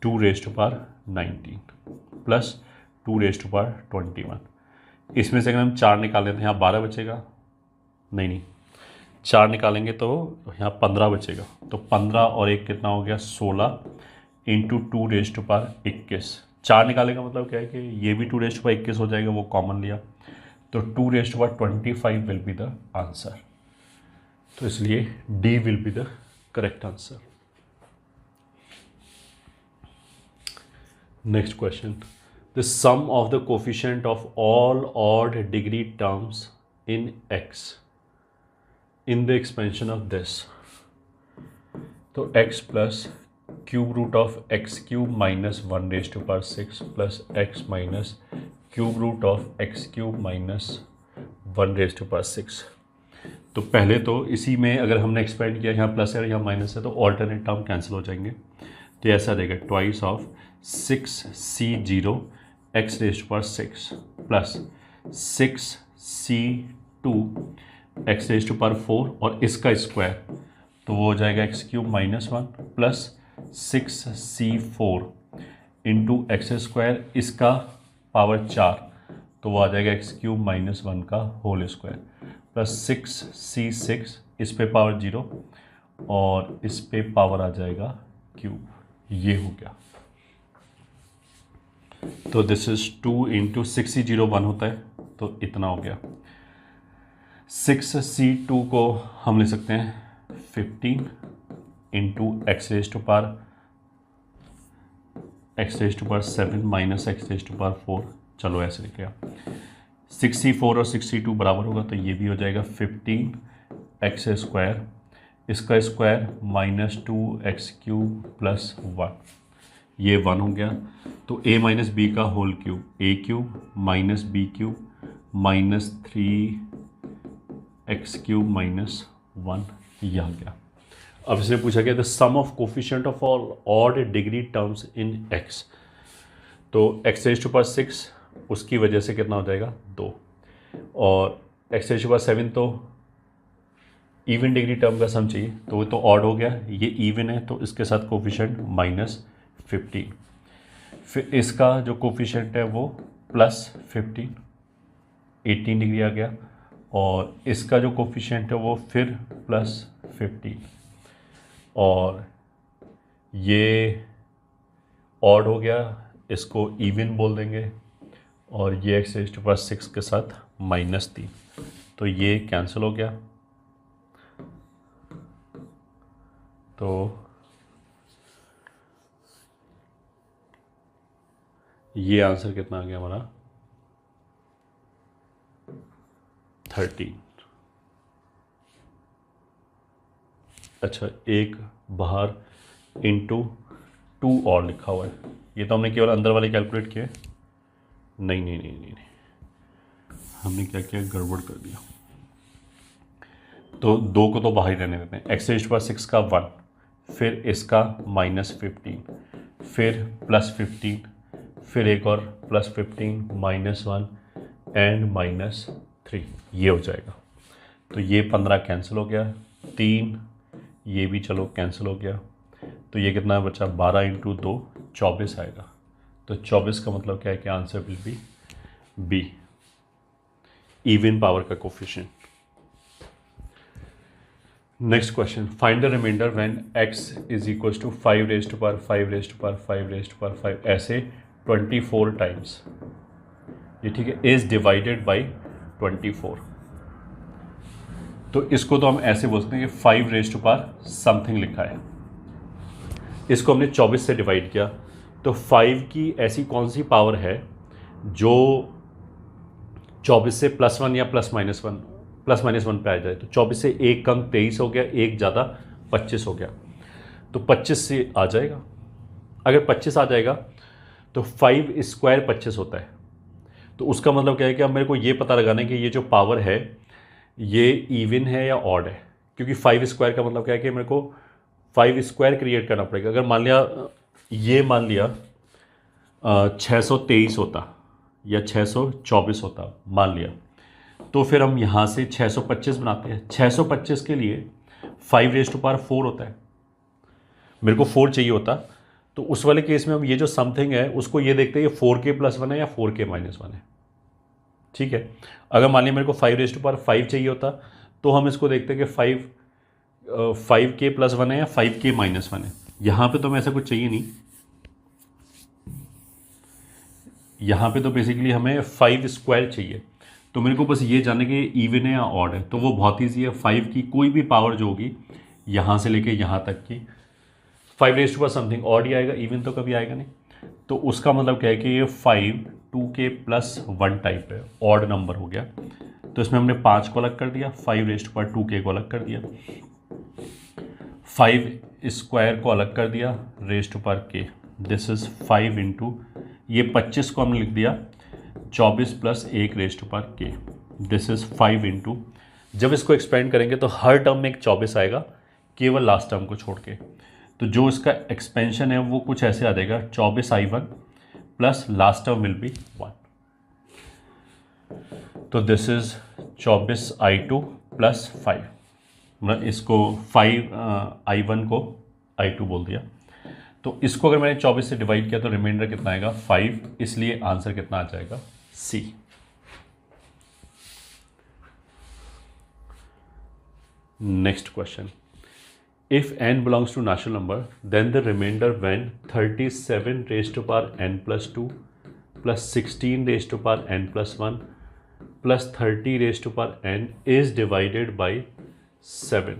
2⁻19 प्लस 2⁻21। इसमें से अगर हम 4 निकालें तो यहाँ 12 बचेगा, नहीं 4 निकालेंगे तो यहाँ 15 बचेगा, तो 15 और 1 कितना हो गया 16 इंटू 2⁻21। 4 निकालने का मतलब क्या है कि ये भी 2⁻21 हो जाएगा, वो कॉमन लिया, तो 2⁻25 विल बी द आंसर। तो इसलिए D will be the correct answer. Next question, the sum of the coefficient of all odd degree terms in x in the expansion of this, तो x plus cube root of x cube minus 1⁻6 प्लस x minus cube root of x cube minus 1⁻6। तो पहले तो इसी में अगर हमने expand किया, यहाँ प्लस है यहाँ माइनस है, तो ऑल्टरनेट टर्म कैंसिल हो जाएंगे, तो ऐसा रहेगा twice of 6C0 x⁻6 plus 6C2 x⁻4 और इसका स्क्वायर, तो वो हो जाएगा x³ -1 plus 6C4 into x², इसका पावर 4, तो वो आ जाएगा x³ -1 का होल स्क्वायर प्लस 6C6, इस पे पावर 0 और इस पे पावर आ जाएगा क्यूब, ये हो गया। तो दिस इज 2 इंटू 6C0 1 होता है, तो इतना हो गया। 6C2 को हम ले सकते हैं 15 इंटू x⁻7 माइनस x⁻4, चलो ऐसे लिख लिया। 6C4 और 6C2 बराबर होगा, तो ये भी हो जाएगा 15x², इसका स्क्वायर माइनस 2x³ प्लस 1, ये 1 हो गया। तो a माइनस बी का whole cube, a³ minus b³ minus 3x³ minus 1, यह आ गया। अब इसमें पूछा गया the sum of coefficient of all odd degree terms in x, तो x⁻6 उसकी वजह से कितना हो जाएगा 2, और x⁻7 तो इवन डिग्री टर्म का सम चाहिए, तो वो तो ऑड हो गया, ये इवन है, तो इसके साथ कोफिशिएंट -15, फिर इसका जो कोफिशिएंट है वो +15, 18 डिग्री आ गया, और इसका जो कोफिशिएंट है वो फिर +15, और ये ऑड हो गया, इसको इवन बोल देंगे, और ये x⁻6 के साथ -3, तो ये कैंसिल हो गया। तो ये आंसर कितना आ गया हमारा 13। अच्छा, एक बाहर इंटू 2 और लिखा हुआ है, ये तो हमने केवल अंदर वाले कैलकुलेट किए, नहीं, हमने क्या किया, गड़बड़ कर दिया। तो 2 को तो बाहर ही रहने देते हैं, x⁻6 का 1, फिर इसका -15, फिर +15, फिर एक और +15 -1 एंड -3, ये हो जाएगा। तो ये 15 कैंसिल हो गया, 3 ये भी चलो कैंसिल हो गया, तो ये कितना बचा 12 इंटू 2 24 आएगा। तो 24 का मतलब क्या है कि answer will be B, even power का coefficient. Next question, find the remainder when x = 5 raised to power 5 raised to power 5 raised to power 5, ऐसे 24 टाइम्स, ये ठीक है, इज डिवाइडेड बाई 24। तो इसको तो हम ऐसे बोलते हैं कि 5 रेज़ टू पावर समथिंग लिखा है, इसको हमने 24 से डिवाइड किया, तो 5 की ऐसी कौन सी पावर है जो 24 से +1 या +-1 पे आ जाए। तो 24 से एक कम 23 हो गया, एक ज़्यादा 25 हो गया, तो 25 से आ जाएगा। अगर 25 आ जाएगा तो 5 स्क्वायर 25 होता है। तो उसका मतलब क्या है कि अब मेरे को ये पता लगाना है कि ये जो पावर है ये इवन है या ऑड है, क्योंकि 5 स्क्वायर का मतलब क्या है कि मेरे को 5 स्क्वायर क्रिएट करना पड़ेगा। अगर मान लिया 623 होता या 624 होता मान लिया, तो फिर हम यहाँ से 625 बनाते हैं। 625 के लिए 5 रेज़ टू पावर 4 होता है, मेरे को 4 चाहिए होता। तो उस वाले केस में हम ये जो समथिंग है उसको ये देखते हैं ये 4k + 1 है या 4k - 1 है, ठीक है। अगर मान लिया मेरे को 5 रेज़ टू पावर 5 चाहिए होता तो हम इसको देखते हैं कि 5k + 1 है या 5k - 1 है। यहाँ पे तो हमें ऐसा कुछ चाहिए नहीं, यहाँ पे तो बेसिकली हमें 5 स्क्वायर चाहिए। तो मेरे को बस ये जानना कि इवन है या ऑड है, तो वो बहुत ईजी है। 5 की कोई भी पावर जो होगी यहाँ से लेके यहाँ तक की 5 raise to power something odd ही आएगा, इवन तो कभी आएगा नहीं। तो उसका मतलब क्या है कि ये 5 2k + 1 टाइप है, ऑड नंबर हो गया। तो इसमें हमने 5 को अलग कर दिया, 5 रेज़ टू पावर 2k को अलग कर दिया, 5 स्क्वायर को अलग कर दिया, raise to power k, this is 5 into ये 25 को हमने लिख दिया 24 + 1 raise to power k, this is 5 into, जब इसको एक्सपेंड करेंगे तो हर टर्म में एक 24 आएगा, केवल लास्ट टर्म को छोड़ के। तो जो इसका एक्सपेंशन है वो कुछ ऐसे आ जाएगा 24i1 plus last term will B 1, तो दिस इज़ 24i2 + 5, मतलब इसको 5i1 को i2 बोल दिया। तो इसको अगर मैंने 24 से डिवाइड किया तो रिमाइंडर कितना आएगा 5, इसलिए आंसर कितना आ जाएगा C. Next question, if n belongs to natural number then the remainder when 37 raised to power n + 2 plus 16 raised to power n + 1 plus 30 raised to power n is divided by 7।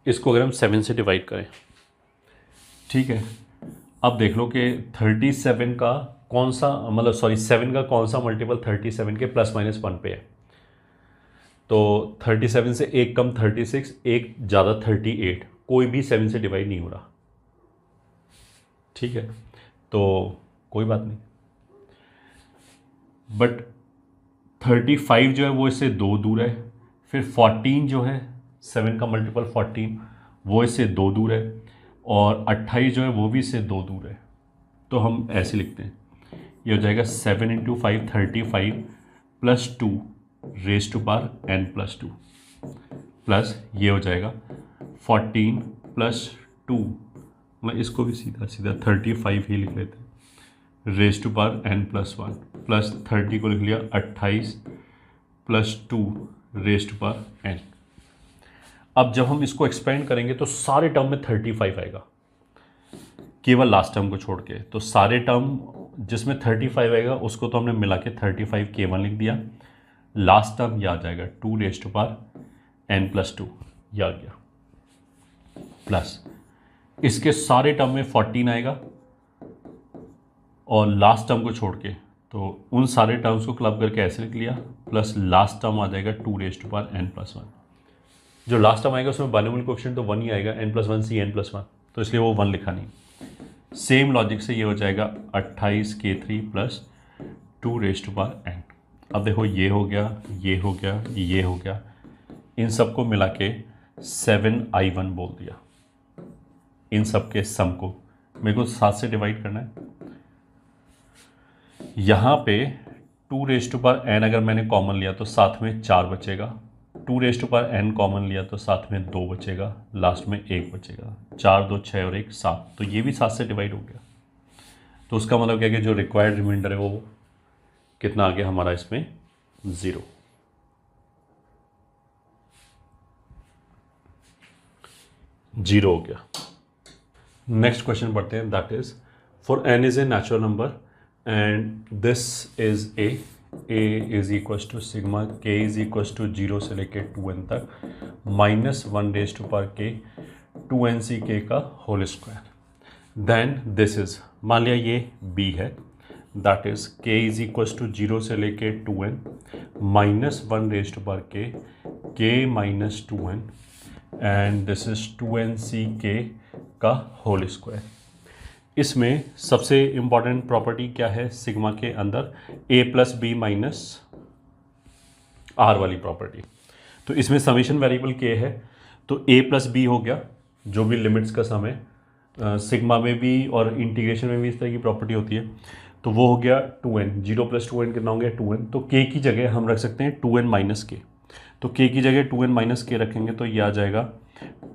इसको अगर हम 7 से divide करें, ठीक है, अब देख लो कि 37 का कौन सा, मतलब सॉरी 7 का कौन सा मल्टीपल 37 के ±1 पे है। तो 37 से एक कम 36, एक ज़्यादा 38, कोई भी 7 से डिवाइड नहीं हो रहा, ठीक है, तो कोई बात नहीं। बट 35 जो है वो इससे 2 दूर है, फिर 14 जो है 7 का मल्टीपल 14 वो इससे 2 दूर है, और 28 जो है वो भी इससे 2 दूर है। तो हम ऐसे लिखते हैं, ये हो जाएगा 7 × 5 35 + 2 raise to power n + 2 plus ये हो जाएगा 14 + 2, मतलब इसको भी सीधा सीधा 35 ही लिख लेते हैं, raise to power n + 1 plus 30 को लिख लिया 28 + 2 रेज़ टू पावर n। अब जब हम इसको एक्सपेंड करेंगे तो सारे टर्म में 35 आएगा, केवल लास्ट टर्म को छोड़ के। तो सारे टर्म जिसमें 35 आएगा उसको तो हमने मिला के 35 k1 लिख दिया, लास्ट टर्म ये आ जाएगा 2 रेज़ टू पावर n + 2, ये आ गया, प्लस इसके सारे टर्म में 14 आएगा और लास्ट टर्म को छोड़ के, तो उन सारे टर्म्स को क्लब करके ऐसे लिख लिया, प्लस लास्ट टर्म आ जाएगा 2 रेज़ टू पावर n + 1। जो लास्ट टर्म आएगा उसमें बाइनोमियल कोएफिशिएंट तो 1 ही आएगा, n + 1 c n + 1, तो इसलिए वो 1 लिखा नहीं। सेम लॉजिक से ये हो जाएगा 28 k3 + 2 raise to power n। अब देखो ये हो गया, ये हो गया, ये हो गया, इन सबको मिला के 7i1 बोल दिया। इन सब के सम को मेरे को 7 से डिवाइड करना है। यहाँ पे 2 रेज़ टू पावर n अगर मैंने कॉमन लिया तो साथ में 4 बचेगा, 2 raise to power n common लिया तो साथ में 2 बचेगा, लास्ट में 1 बचेगा, 4 2 6 और 1 7, तो ये भी 7 से डिवाइड हो गया। तो उसका मतलब क्या है कि जो रिक्वायर्ड रिमाइंडर है वो कितना आ गया हमारा इसमें 0। जीरो हो गया। नेक्स्ट क्वेश्चन पढ़ते हैं, that is for n is a natural number and this is a is equals to sigma k is equals to 0 से लेके 2n तक -1 raised to power k 2nc k का whole square. Then this is, मान लिया ये b है, that is k is equals to 0 से लेके 2n -1 raise to power k minus 2n and this is 2nc k का whole square. इसमें सबसे इम्पॉर्टेंट प्रॉपर्टी क्या है सिग्मा के अंदर, a plus B minus R वाली प्रॉपर्टी। तो इसमें समेशन वेरिएबल k है, तो a प्लस बी हो गया, जो भी लिमिट्स का सम है। सिग्मा में भी और इंटीग्रेशन में भी इस तरह की प्रॉपर्टी होती है। तो वो हो गया 2n, 0 प्लस 2n कितना हो गया 2n। तो k की जगह हम रख सकते हैं 2n माइनस k। तो k की जगह 2n माइनस k रखेंगे तो ये आ जाएगा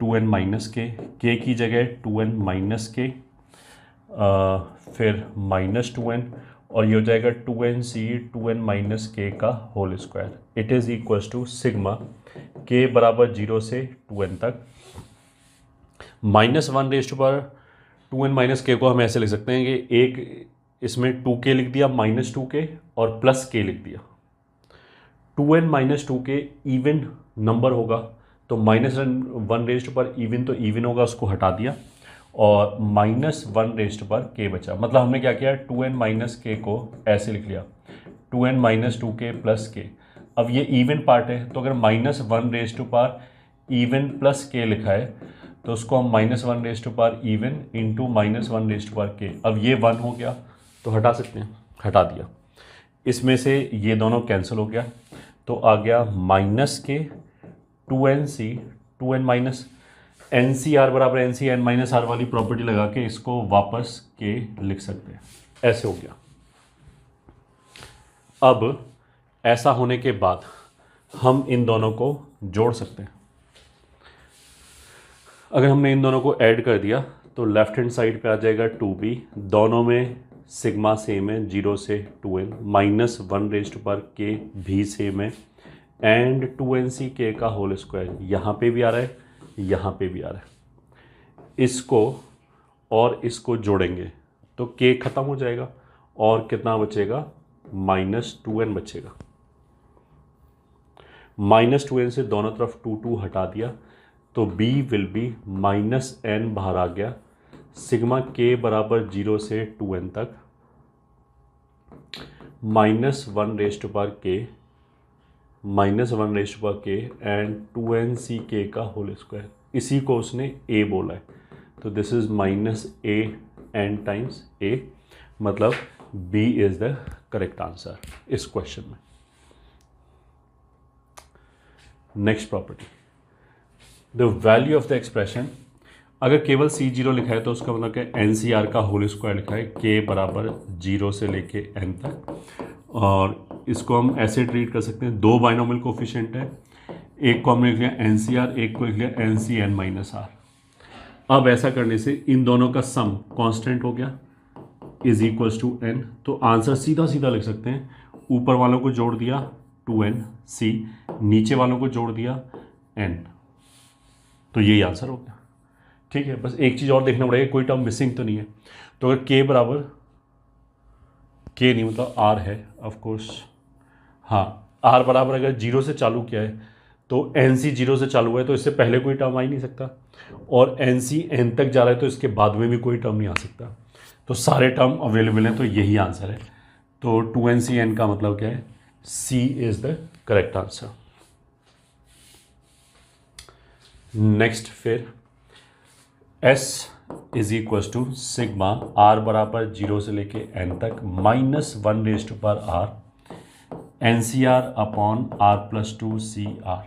2n माइनस k की जगह 2n माइनस k, फिर माइनस 2n और ये हो जाएगा 2nc 2n माइनस k का whole square. It is equals to sigma k बराबर 0 से 2n तक -1 raise to power 2n minus k को हम ऐसे लिख सकते हैं कि एक इसमें 2k लिख दिया -2k और प्लस k लिख दिया। 2n minus 2k even number होगा तो -1 रेज टू पावर इवन तो इवन होगा, उसको हटा दिया और -1 रेज टू पावर k बचा। मतलब हमने क्या किया 2n माइनस k को ऐसे लिख लिया 2n minus 2k plus k। अब ये इवन पार्ट है तो अगर -1 raise to power even plus k लिखा है तो उसको हम -1 raise to power even into -1 raise to power k। अब ये 1 हो गया तो हटा सकते हैं, हटा दिया। इसमें से ये दोनों कैंसिल हो गया तो आ गया -k 2nc 2n minus NCR बराबर NCn माइनस आर वाली प्रॉपर्टी लगा के इसको वापस k लिख सकते हैं। ऐसे हो गया। अब ऐसा होने के बाद हम इन दोनों को जोड़ सकते हैं। अगर हमने इन दोनों को ऐड कर दिया तो लेफ्ट हैंड साइड पे आ जाएगा 2b, दोनों में सिग्मा सेम है 0 से 2n, -1 raise to power k भी सेम है एंड 2nc k का होल स्क्वायर यहाँ पे भी आ रहा है, यहाँ पे भी आ रहा है। इसको और इसको जोड़ेंगे तो k ख़त्म हो जाएगा और कितना बचेगा -2n बचेगा। -2n से दोनों तरफ 2 हटा दिया तो b विल बी -n बाहर आ गया। सिग्मा k बराबर 0 से 2n तक -1 raise to power k -1 raise to power k and 2nc k का होल स्क्वायर। इसी को उसने a बोला है तो this is -an times a, मतलब b is the correct answer इस क्वेश्चन में। Next property, the value of the expression. अगर केवल C0 लिखा है तो उसका मतलब क्या NCR का होल स्क्वायर लिखा है k बराबर 0 से लेके n तक। और इसको हम ऐसे ट्रीट कर सकते हैं, दो बाइनोमियल कोफिशिएंट है, एक को हमने लिख लिया NCR, एक को लिख लिया NCn माइनस आर। अब ऐसा करने से इन दोनों का सम कांस्टेंट हो गया इज इक्वल्स टू n। तो आंसर सीधा सीधा लिख सकते हैं, ऊपर वालों को जोड़ दिया 2nc, नीचे वालों को जोड़ दिया n, तो यही आंसर हो गया। ठीक है, बस एक चीज़ और देखना पड़ेगा कोई टर्म मिसिंग तो नहीं है। तो अगर k बराबर k नहीं मतलब r है ऑफ कोर्स, हाँ r बराबर अगर 0 से चालू किया है तो NC 0 से चालू है तो इससे पहले कोई टर्म आ ही नहीं सकता, और NC n तक जा रहा है तो इसके बाद में भी कोई टर्म नहीं आ सकता। तो सारे टर्म अवेलेबल हैं तो यही आंसर है। तो 2NCn का मतलब क्या है, C is the correct answer. Next फिर S is equals to sigma r बराबर 0 से लेके n तक -1 raise to power r NCR upon r plus 2 CR।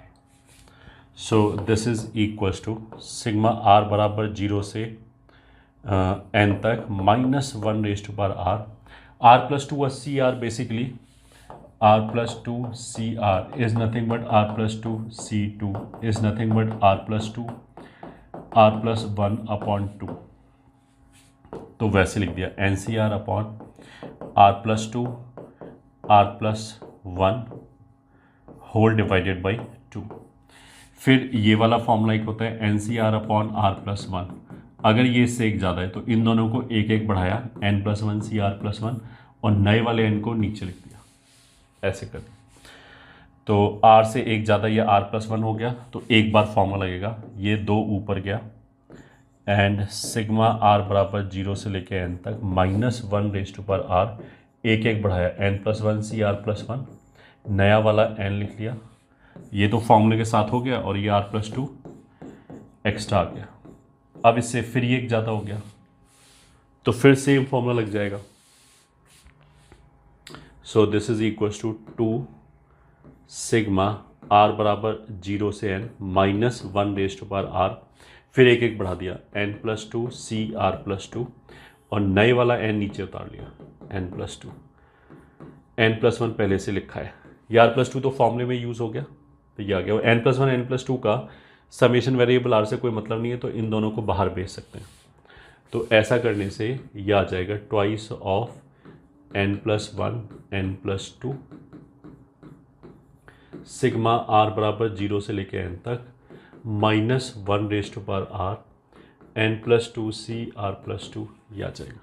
So this is equals to sigma r बराबर 0 से n तक -1 raise to power r plus 2 CR, basically r plus 2 CR is nothing but r plus 2 C2 is nothing but r plus 2 r plus 1 upon 2। तो वैसे लिख दिया NCR upon r plus 2 r plus 1 whole divided by 2। फिर ये वाला formula एक होता है NCR अपॉन r plus 1, अगर ये इससे एक ज़्यादा है तो इन दोनों को एक एक बढ़ाया n+1 C R plus one, और नए वाले n को नीचे लिख दिया, ऐसे कर दिया। तो r से एक ज़्यादा ये r+1 हो गया, तो एक बार फॉर्मूला लगेगा, ये 2 ऊपर गया, एंड सिग्मा r बराबर 0 से लेके n तक -1r, एक एक बढ़ाया n+1 C R plus one, नया वाला n लिख लिया, ये तो फॉर्मूले के साथ हो गया, और ये r+2 एक्स्ट्रा आ गया। अब इससे फिर ये एक ज़्यादा हो गया, तो फिर सेम फॉर्मूला लग जाएगा। So this is equals to 2 sigma r बराबर 0 से n -1r, फिर एक एक बढ़ा दिया n+2 C R plus two, और नए वाला n नीचे उतार लिया n+2, n+1 पहले से लिखा है, ये r+2 तो फॉर्मूले में यूज़ हो गया, तो ये आ गया। और n+1 n+2 का समेशन वेरिएबल r से कोई मतलब नहीं है, तो इन दोनों को बाहर भेज सकते हैं। तो ऐसा करने से ये आ जाएगा twice of n+1 n+2 sigma r बराबर 0 से लेके n तक -1r n+2 C R plus two, ये आ जाएगा।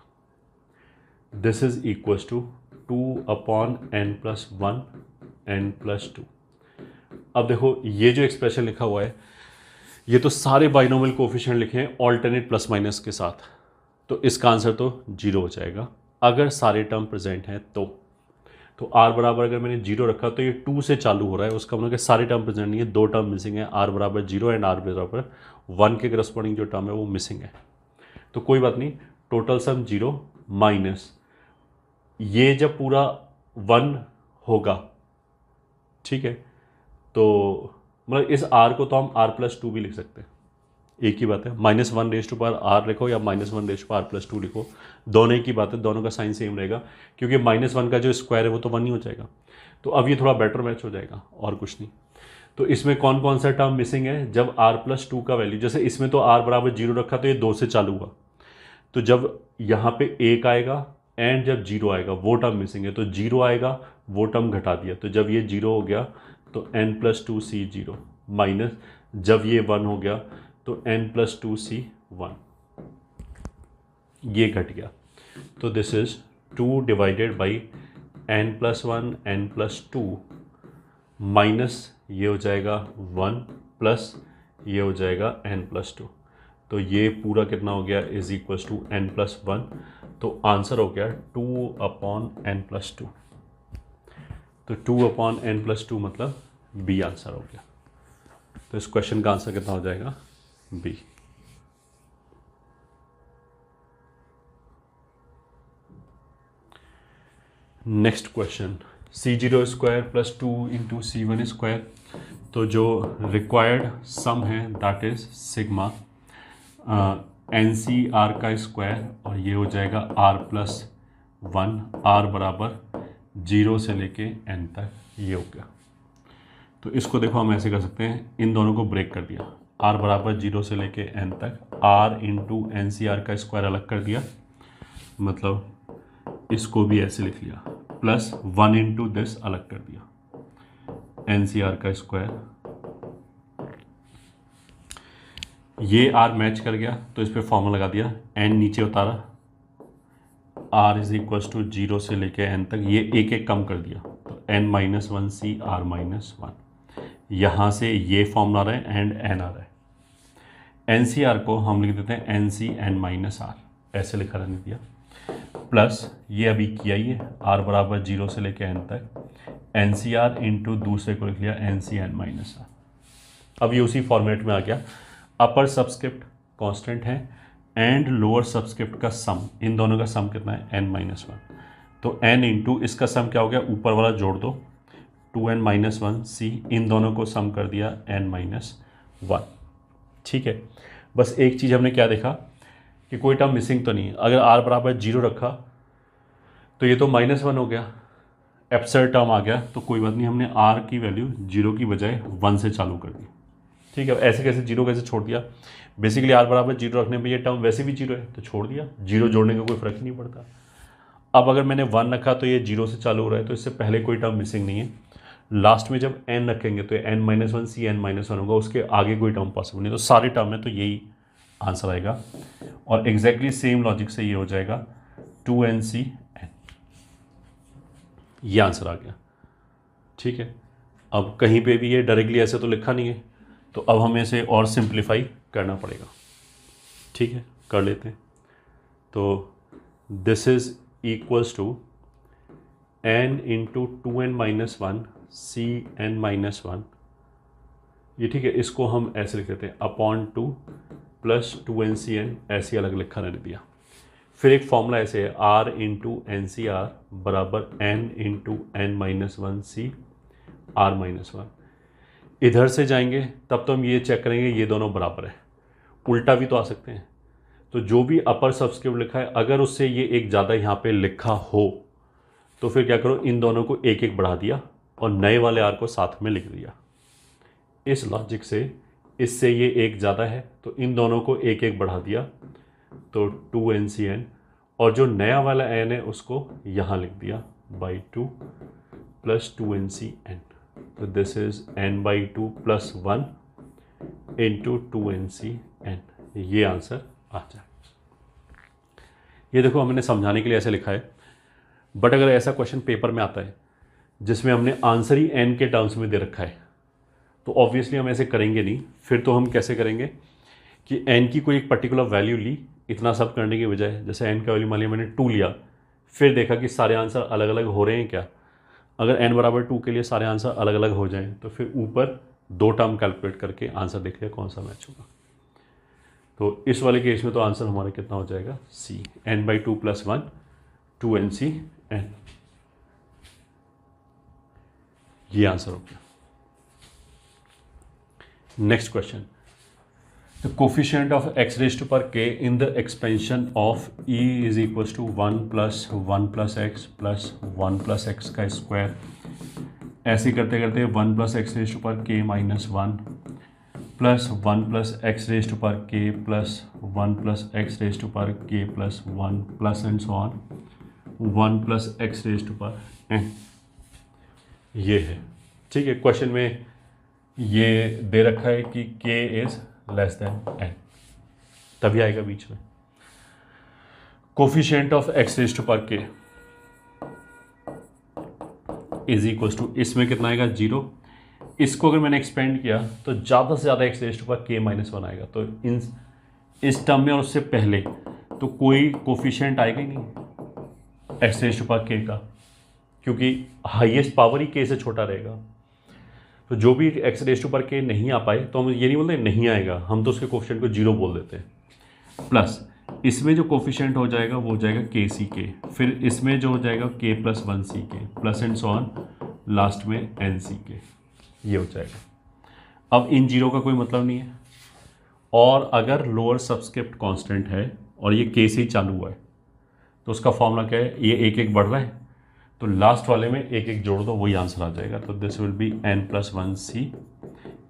This is equals to 2/n+1 n+2। अब देखो ये जो एक्सप्रेशन लिखा हुआ है, ये तो सारे बाइनोमियल कोफिशिएंट लिखे हैं ऑल्टरनेट प्लस माइनस के साथ, तो इसका आंसर तो 0 हो जाएगा अगर सारे टर्म प्रेजेंट हैं। तो r बराबर अगर मैंने 0 रखा तो ये 2 से चालू हो रहा है, उसका मतलब कि सारे टर्म प्रेजेंट नहीं है, 2 टर्म मिसिंग है, r बराबर 0 एंड r बराबर 1 के करस्पॉन्डिंग जो टर्म है वो मिसिंग है। तो कोई बात नहीं, टोटल सम 0 माइनस ये जब पूरा 1 होगा, ठीक है, तो मतलब इस r को तो हम r+2 भी लिख सकते हैं, एक ही बात है, -1r लिखो या -1r+2 लिखो, दोनों एक ही बात है, दोनों का साइन सेम रहेगा, क्योंकि -1 का जो स्क्वायर है वो तो 1 ही हो जाएगा। तो अब ये थोड़ा बेटर मैच हो जाएगा और कुछ नहीं। तो इसमें कौन कौन सा टर्म मिसिंग है, जब r+2 का वैल्यू, जैसे इसमें तो r बराबर 0 रखा तो ये 2 से चालू हुआ, तो जब यहाँ पे 1 आएगा एंड जब 0 आएगा वो टर्म मिसिंग है, तो 0 आएगा वो टर्म घटा दिया, तो जब ये 0 हो गया तो n+2 c 0 माइनस जब ये 1 हो गया तो n+2 c 1, ये घट गया। तो this is 2 divided by n+1 n+2 minus ये हो जाएगा 1 प्लस ये हो जाएगा n+2, तो ये पूरा कितना हो गया इज इक्वल्स टू n+1, तो आंसर हो गया 2/n+2। तो 2/n+2 मतलब बी आंसर हो गया। तो इस क्वेश्चन का आंसर कितना हो जाएगा, B. Next question, c0 square plus 2 into c1 square. तो जो रिक्वायर्ड सम है दैट इज सिग्मा NCR का स्क्वायर, और ये हो जाएगा r+1, r बराबर 0 से लेके n तक, ये हो गया। तो इसको देखो हम ऐसे कर सकते हैं, इन दोनों को ब्रेक कर दिया, r बराबर 0 से लेके n तक, r इंटू NCR का स्क्वायर अलग कर दिया, मतलब इसको भी ऐसे लिख लिया, प्लस 1 इंटू दिस अलग कर दिया, NCR का स्क्वायर, ये r मैच कर गया तो इस पर फॉर्मूला लगा दिया, n नीचे उतारा, r इज इक्वल्स टू 0 से लेके n तक, ये एक एक कम कर दिया, तो n-1 c r-1, यहाँ से ये फॉर्मूला आ रहा है एंड n आ रहा है। NCR को हम लिख देते हैं NC n-r, ऐसे लिखा रहने दिया, प्लस ये अभी किया ही है, r बराबर 0 से लेके n तक, NCR इंटू दूसरे को लिख लिया NC n-r। अब ये उसी फॉर्मेट में आ गया, अपर सबस्क्रिप्ट कांस्टेंट है एंड लोअर सबस्क्रिप्ट का सम, इन दोनों का सम कितना है n-1, तो n इंटू इसका सम क्या हो गया, ऊपर वाला जोड़ दो 2n-1 c, इन दोनों को सम कर दिया n-1, ठीक है। बस एक चीज़ हमने क्या देखा कि कोई टर्म मिसिंग तो नहीं है, अगर r बराबर 0 रखा तो ये तो -1 हो गया, एब्सर्ड टर्म आ गया, तो कोई बात नहीं, हमने r की वैल्यू 0 की बजाय 1 से चालू कर दी, ठीक है। ऐसे कैसे 0 कैसे छोड़ दिया, बेसिकली r बराबर 0 रखने पे ये टर्म वैसे भी 0 है तो छोड़ दिया, 0 जोड़ने का कोई फ़र्क ही नहीं पड़ता। अब अगर मैंने 1 रखा तो ये 0 से चालू हो रहा है, तो इससे पहले कोई टर्म मिसिंग नहीं है, लास्ट में जब n रखेंगे तो n-1 c n-1 होगा, उसके आगे कोई टर्म पॉसिबल नहीं, तो सारे टर्म है तो यही आंसर आएगा। और एग्जैक्टली सेम लॉजिक से ये हो जाएगा 2NCN, ये आंसर आ गया। ठीक है, अब कहीं पे भी ये डायरेक्टली ऐसे तो लिखा नहीं है, तो अब हमें इसे और सिंप्लीफाई करना पड़ेगा। ठीक है, कर लेते हैं। तो this is equals to n into 2n-1 Cn-1, ये ठीक है, इसको हम ऐसे लिख देते हैं अपॉन 2 प्लस 2NCN, ऐसे अलग लिखा रहने दिया। फिर एक फॉर्मूला ऐसे है R इंटू NCR बराबर n इंटू n-1 CR-1। इधर से जाएंगे तब तो हम ये चेक करेंगे ये दोनों बराबर है, उल्टा भी तो आ सकते हैं। तो जो भी अपर सबस्क्रिप्ट लिखा है अगर उससे ये एक ज़्यादा यहाँ पे लिखा हो तो फिर क्या करो, इन दोनों को एक एक बढ़ा दिया और नए वाले R को साथ में लिख दिया। इस लॉजिक से इससे ये एक ज़्यादा है तो इन दोनों को एक एक बढ़ा दिया तो 2NCN, और जो नया वाला n है उसको यहाँ लिख दिया बाई 2 प्लस 2NCN। तो this is n/2 plus 1 into 2NCN, ये आंसर आ जाए। ये देखो हमने समझाने के लिए ऐसे लिखा है, बट अगर ऐसा क्वेश्चन पेपर में आता है जिसमें हमने आंसर ही n के टर्म्स में दे रखा है तो ऑब्वियसली हम ऐसे करेंगे नहीं। फिर तो हम कैसे करेंगे कि n की कोई एक पर्टिकुलर वैल्यू ली, इतना सब करने के बजाय जैसे n का वैल्यू मान लिया मैंने 2 लिया, फिर देखा कि सारे आंसर अलग अलग हो रहे हैं क्या। अगर n बराबर 2 के लिए सारे आंसर अलग अलग हो जाएं तो फिर ऊपर 2 टर्म कैलकुलेट करके आंसर देख लिया कौन सा मैच होगा। तो इस वाले केस में तो आंसर हमारा कितना हो जाएगा, C, n/2 प्लस 1 2NCN, ये आंसर हो गया। Next question, the coefficient of x raise to power k in the expansion of e is equals to 1 plus 1 plus x plus 1 plus x का स्क्वायर। ऐसे करते करते 1 plus x raise to power k minus 1 plus 1 plus x raise to power k plus 1 plus x raise to power k plus 1 plus and so on 1 plus x raise to power n, ये है। ठीक है, question में ये दे रखा है कि k is less than n, तभी आएगा बीच में coefficient of x raise to power k is equals to, इसमें कितना आएगा 0। इसको अगर मैंने एक्सपेंड किया तो ज़्यादा से ज़्यादा x raise to power k minus 1 आएगा। तो इस टर्म में और उससे पहले तो कोई कोफिशिएंट आएगा ही नहीं x raise to power k का, क्योंकि हाईएस्ट पावर ही k से छोटा रहेगा। तो जो भी x raise to power k नहीं आ पाए तो हम ये नहीं बोलते नहीं आएगा, हम तो उसके कोफिशिएंट को 0 बोल देते हैं। प्लस इसमें जो कोफिशिएंट हो जाएगा वो हो जाएगा KCK, फिर इसमें जो हो जाएगा k plus 1CK plus and so on last में NCK, ये हो जाएगा। अब इन जीरो का कोई मतलब नहीं है, और अगर लोअर सबस्क्रिप्ट कांस्टेंट है और ये k से ही चालू हुआ है तो उसका फॉर्मूला क्या है, ये एक एक बढ़ रहा है तो लास्ट वाले में एक एक जोड़ दो, वही आंसर आ जाएगा। तो this will B n+1c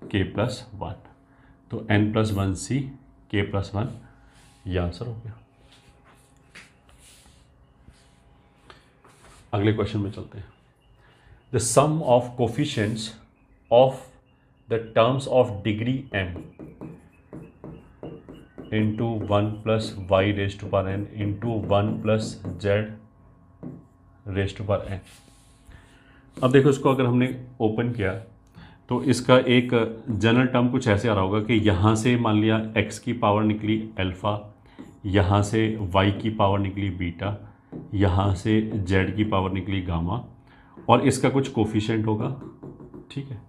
k plus 1, तो n+1c k प्लस 1, ये आंसर हो गया। अगले क्वेश्चन में चलते हैं। The sum of coefficients of the terms of degree m into 1 plus y raise to power n into 1 plus z raise to power n। अब देखो इसको अगर हमने ओपन किया तो इसका एक जनरल टर्म कुछ ऐसे आ रहा होगा कि यहाँ से मान लिया x की पावर निकली अल्फ़ा, यहाँ से y की पावर निकली बीटा, यहाँ से z की पावर निकली गामा, और इसका कुछ कोफिशिएंट होगा। ठीक है,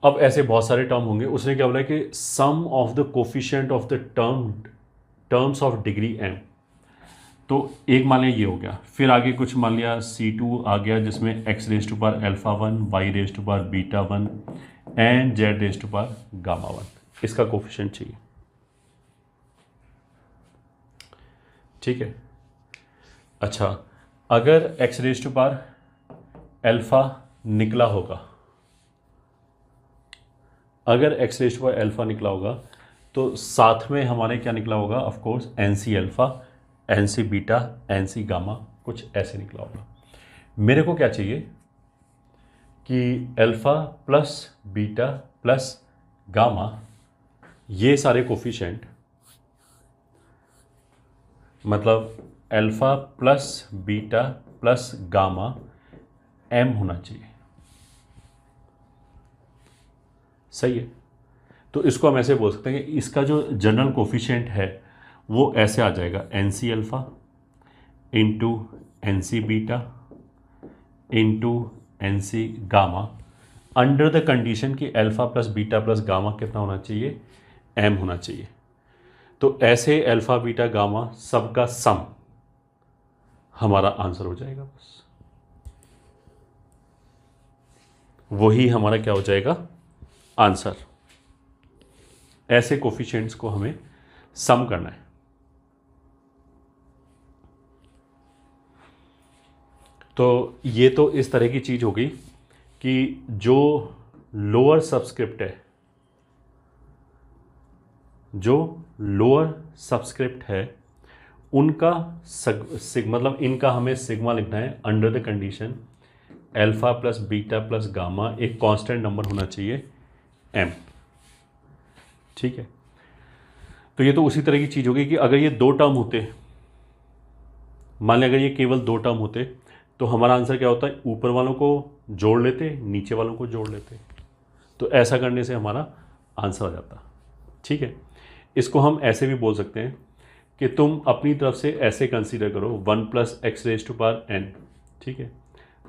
अब ऐसे बहुत सारे टर्म होंगे। उसने क्या बोला कि sum of the coefficient of the terms of degree m, तो एक मान लिया ये हो गया, फिर आगे कुछ मान लिया C2 आ गया जिसमें x raise to power alpha 1, y raise to power beta 1 and z raise to power gamma 1, इसका कोफिशिएंट चाहिए। ठीक है, अच्छा अगर x raise to power alpha निकला होगा, अगर x raise to power alpha निकला होगा तो साथ में हमारे क्या निकला होगा, of course NC alpha, NC beta, NC gamma, कुछ ऐसे निकला होगा। मेरे को क्या चाहिए कि alpha plus beta plus gamma ये सारे कोफिशिएंट मतलब alpha plus beta plus gamma m होना चाहिए। सही है। तो इसको हम ऐसे बोल सकते हैं कि इसका जो जनरल कोफिशिएंट है वो ऐसे आ जाएगा NC alpha into NC beta into NC gamma under the condition कि alpha plus beta plus gamma कितना होना चाहिए, m होना चाहिए। तो ऐसे अल्फ़ा बीटा गामा सबका सम हमारा आंसर हो जाएगा। बस वही हमारा क्या हो जाएगा, आंसर। ऐसे कोफिशिएंट्स को हमें सम करना है। तो ये तो इस तरह की चीज़ होगी कि जो लोअर सबस्क्रिप्ट है, जो लोअर सबस्क्रिप्ट है उनका मतलब इनका हमें सिग्मा लिखना है under the condition alpha plus beta plus gamma एक कांस्टेंट नंबर होना चाहिए m। ठीक है। तो ये तो उसी तरह की चीज़ होगी कि अगर ये दो टर्म होते, मान लें अगर ये केवल दो टर्म होते तो हमारा आंसर क्या होता है, ऊपर वालों को जोड़ लेते नीचे वालों को जोड़ लेते। तो ऐसा करने से हमारा आंसर आ जाता। ठीक है। इसको हम ऐसे भी बोल सकते हैं कि तुम अपनी तरफ से ऐसे कंसीडर करो 1 plus x raise to power n। ठीक है।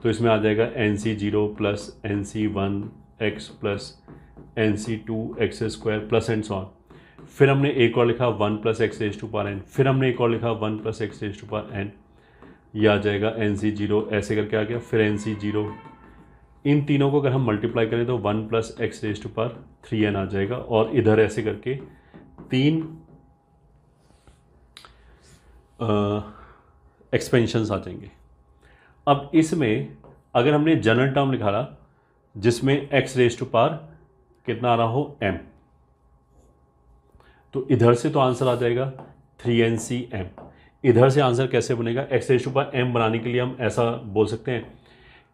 तो इसमें आ जाएगा NC0 plus NC1 x plus NC2 x square plus and so on. फिर हमने एक और लिखा 1 plus x raise to power n। फिर हमने एक और लिखा 1 plus x raise to power n। यह आ जाएगा NC0 ऐसे करके आ गया। फिर NC0, इन तीनों को अगर हम मल्टीप्लाई करें तो 1 plus x raise to power 3n आ जाएगा। और इधर ऐसे करके तीन एक्सपेंशंस आ जाएंगे। अब इसमें अगर हमने जनरल टर्म लिखा रहा जिसमें एक्स रेज टू पावर कितना आ रहा हो m, तो इधर से तो आंसर आ जाएगा 3NCm। इधर से आंसर कैसे बनेगा, x raise to power m बनाने के लिए हम ऐसा बोल सकते हैं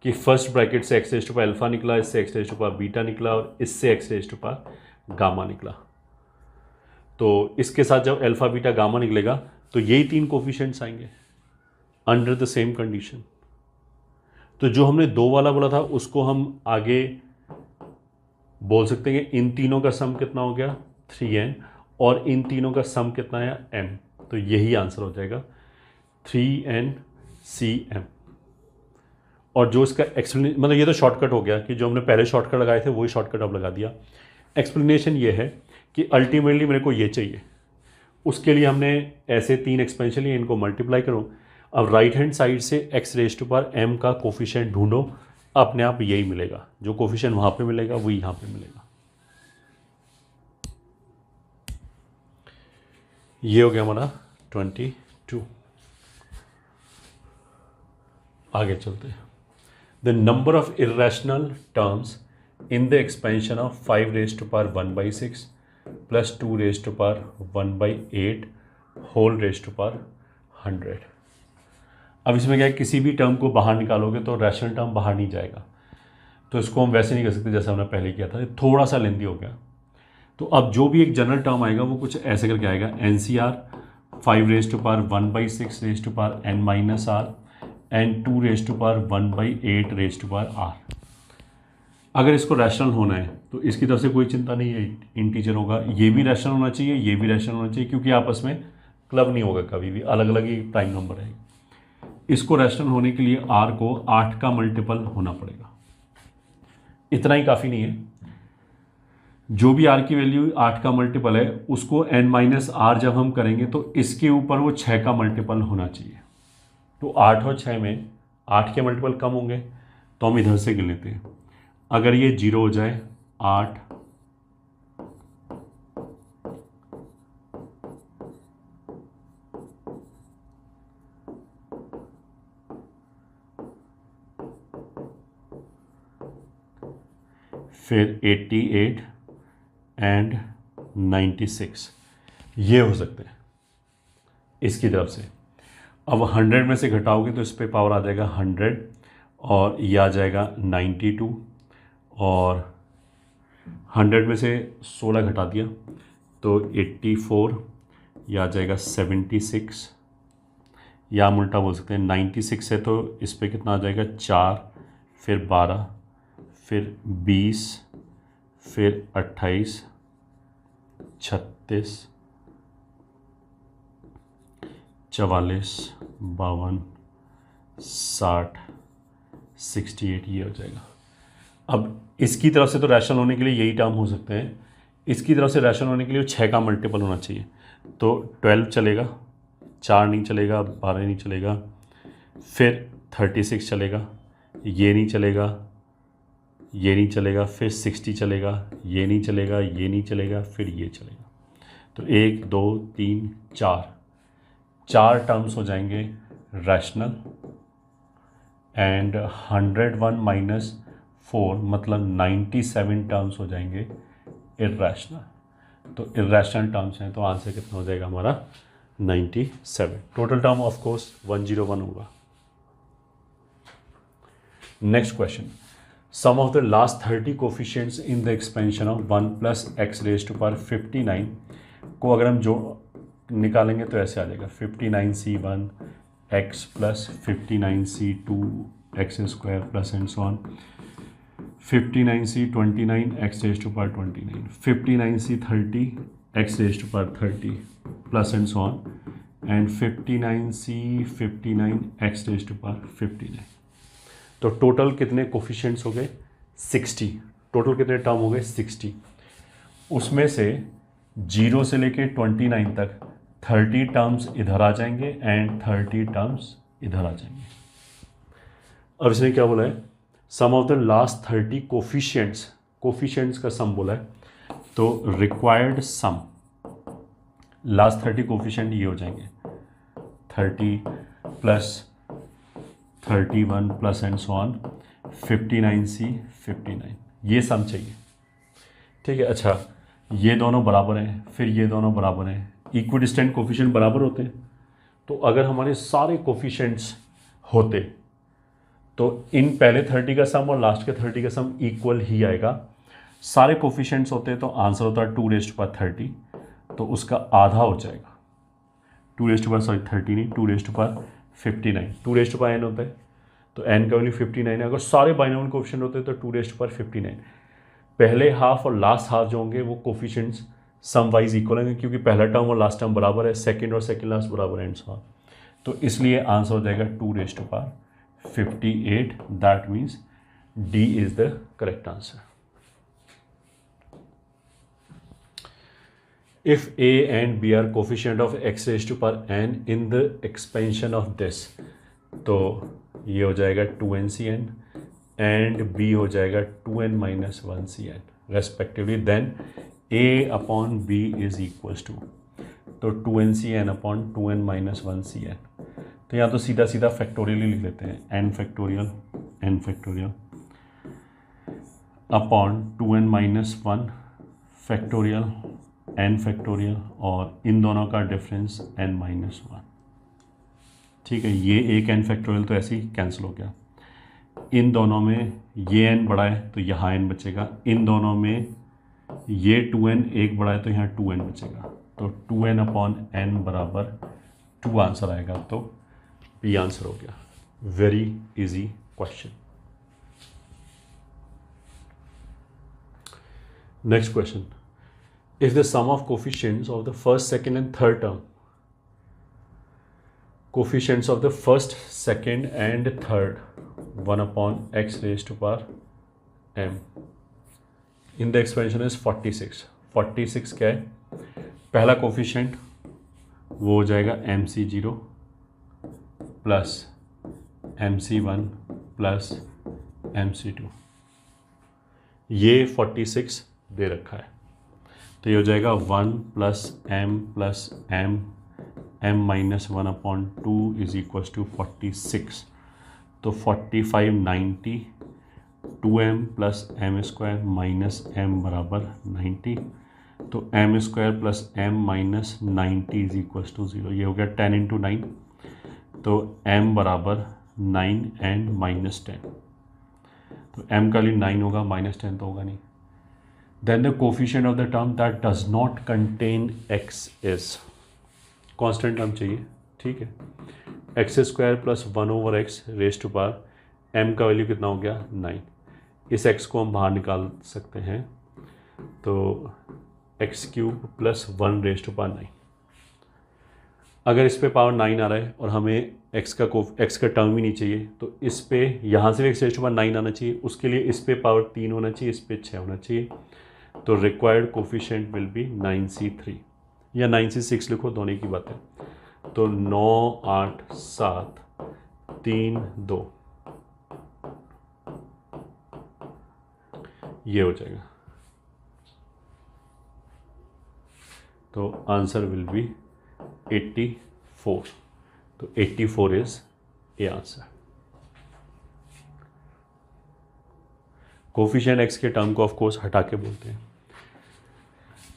कि फर्स्ट ब्रैकेट से x raise to power alpha निकला, इससे x raise to power beta निकला और इससे x raise to power gamma निकला। तो इसके साथ जब अल्फा बीटा गामा निकलेगा तो यही तीन कोफिशिएंट्स आएंगे अंडर द सेम कंडीशन। तो जो हमने दो वाला बोला था उसको हम आगे बोल सकते हैं कि इन तीनों का सम कितना हो गया 3n और इन तीनों का सम कितना है m। तो यही आंसर हो जाएगा 3NCm। और जो इसका एक्सप्लेनेशन, मतलब ये तो शॉर्टकट हो गया कि जो हमने पहले शॉर्टकट लगाए थे वही शॉर्टकट अब लगा दिया। एक्सप्लेनेशन ये है कि अल्टीमेटली मेरे को ये चाहिए, उसके लिए हमने ऐसे तीन एक्सपेंशन लिए, इनको मल्टीप्लाई करो। अब राइट हैंड साइड से x raise to power m का कोफिशिएंट ढूंढो, अपने आप यही मिलेगा। जो कोफिशिएंट वहाँ पे मिलेगा वही यहाँ पे मिलेगा। ये हो गया हमारा 22। आगे चलते हैं। The number of irrational terms in the expansion of 5 raise to power 1/6 plus 2 raise to power 1/8 whole raise to power 100। अब इसमें क्या है, किसी भी टर्म को बाहर निकालोगे तो रैशनल टर्म बाहर नहीं जाएगा। तो इसको हम वैसे नहीं कर सकते जैसे हमने पहले किया था, थोड़ा सा लेंदी हो गया। तो अब जो भी एक जनरल टर्म आएगा वो कुछ ऐसे करके आएगा NCR 5 raise to power 1/6 raise to power n-r and 2 raise to power 1/8 raise to power r। अगर इसको रैशनल होना है तो इसकी तरफ से कोई चिंता नहीं है, इंटीजर होगा। ये भी रैशनल होना चाहिए, ये भी रैशनल होना चाहिए, क्योंकि आपस में क्लब नहीं होगा कभी भी, अलग अलग ही प्राइम नंबर है। इसको रैशनल होने के लिए r को 8 का मल्टीपल होना पड़ेगा। इतना ही काफ़ी नहीं है, जो भी r की वैल्यू 8 का मल्टीपल है उसको n-r जब हम करेंगे तो इसके ऊपर वो 6 का मल्टीपल होना चाहिए। तो 8 और 6 में 8 के मल्टीपल कम होंगे तो हम इधर से गिन लेते हैं। अगर ये 0 हो जाए 8, फिर 88 एंड 96, ये हो सकते हैं इसकी तरफ से। अब 100 में से घटाओगे तो इस पे पावर आ जाएगा 100 और ये आ जाएगा 92 और 100 में से 16 घटा दिया तो 84, या आ जाएगा 76, या हम उल्टा बोल सकते हैं 96 है तो इस पे कितना आ जाएगा 4, फिर 12, फिर 20, फिर 28, 36, 44, 52, 60, 68, ये हो जाएगा। अब इसकी तरफ से तो रैशनल होने के लिए यही टर्म हो सकते हैं, इसकी तरफ से रैशनल होने के लिए 6 का मल्टीपल होना चाहिए। तो 12 चलेगा, 4 नहीं चलेगा, 12 नहीं चलेगा, फिर 36 चलेगा, ये नहीं चलेगा, ये नहीं चलेगा, फिर 60 चलेगा, ये नहीं चलेगा, ये नहीं चलेगा, फिर ये चलेगा। तो 1 2 3 4 टर्म्स हो जाएंगे रैशनल, एंड 101 माइनस 4 मतलब 97 टर्म्स हो जाएंगे इर्रेशनल। तो इर्रेशनल टर्म्स हैं, तो आंसर कितना हो जाएगा हमारा 97। टोटल टर्म ऑफ कोर्स 101 होगा। Next question, sum of the last 30 coefficients in the expansion of 1 plus x raise to power 59 को अगर हम जो निकालेंगे तो ऐसे आ जाएगा 59c1 x plus 59c2 x square plus and so on, 59c29 x raise to power 29, 59c30 x raise to power 30 plus and so on, and 59c59 x raise to power 59। तो टोटल कितने coefficients हो गए 60, total कितने term हो गए 60। उसमें से 0 से लेके 29 तक 30 टर्म्स इधर आ जाएंगे एंड 30 टर्म्स इधर आ जाएंगे। अब इसने क्या बोला है, sum of the last 30 coefficients, coefficients का सम बोला है, तो रिक्वायर्ड सम लास्ट 30 कोफिशिएंट ये हो जाएंगे 30 plus 31 plus and so on 59c 59, ये सम चाहिए। ठीक है, अच्छा ये दोनों बराबर हैं, फिर ये दोनों बराबर हैं, इक्विडिस्टेंट कोफिशिएंट बराबर होते हैं। तो अगर हमारे सारे कोफिशिएंट्स होते तो इन पहले 30 का सम और लास्ट के 30 का सम इक्वल ही आएगा। सारे कोफिशिएंट्स होते तो आंसर होता 2 रेज़ टू पावर 30, तो उसका आधा हो जाएगा 2 रेज़ टू पावर 30 नहीं 2 raise to power 59, 2 raise to power n होता है, तो n का वैल्यू 59 है। अगर सारे बाइनोमियल कोफिशिएंट होते तो 2 रेज़ टू पावर 59। पहले हाफ और लास्ट हाफ जो होंगे वो कोफिशिएंट्स सम वाइज इक्वल होंगे, क्योंकि पहला टर्म और लास्ट टर्म बराबर है, सेकंड और सेकंड लास्ट बराबर है एंड सो ऑन। तो इसलिए आंसर हो जाएगा 2 raise to power 58। That means D is the correct answer. If a and b are coefficient of x raised to power n in the expansion of this, तो ये हो जाएगा 2ncn and b हो जाएगा 2n minus 1cn respectively, then a upon b is equals to, तो 2ncn upon 2n minus 1cn। तो यहाँ तो सीधा सीधा फैक्टोरियल ही लिख लेते हैं, n factorial upon 2n minus 1 factorial n factorial, और इन दोनों का डिफरेंस n माइनस 1। ठीक है, ये एक n फैक्टोरियल तो ऐसे ही कैंसिल हो गया। इन दोनों में ये n बड़ा है तो यहाँ n बचेगा, इन दोनों में ये 2n एक बड़ा है तो यहाँ 2n बचेगा, तो 2n अपॉन n बराबर 2 आंसर आएगा। तो b आंसर हो गया। Very easy question. Next question, if the sum of coefficients of the first, second and third term, coefficients of the first, second and third 1 upon x raised to power m in the expansion is 46। 46 क्या है, पहला coefficient वो हो जाएगा mc0 plus mc1 plus mc2, ये 46 दे रखा है, तो ये हो जाएगा 1 plus m m minus 1 upon 2 is equals to 46। तो 45 90, 2m plus m square minus m बराबर 90, तो m स्क्वायर plus m minus 90 is equals to 0। ये हो गया 10 इंटू 9, तो m बराबर 9 एंड माइनस 10, तो m का लिए 9 होगा, माइनस 10 तो होगा नहीं, then the coefficient of the term that does not contain x is, constant term चाहिए, ठीक है, x square plus 1/x raise to power m का वैल्यू कितना हो गया 9। इस x को हम बाहर निकाल सकते हैं, तो x³ plus 1 raise to power 9। अगर इस पे पावर 9 आ रहा है और हमें x का टर्म ही नहीं चाहिए, तो इस पे यहाँ से भी x रेज टू पावर 9 आना चाहिए, उसके लिए इस पे पावर 3 होना चाहिए, इस पे 6 होना चाहिए। तो required coefficient will be 9c3 या 9c6 लिखो, दोनों की बात है। तो 9 8 7 3 2 ये हो जाएगा। तो आंसर विल बी 84। तो 84 is A answer. Coefficient x के टर्म को ऑफ कोर्स हटा के बोलते हैं।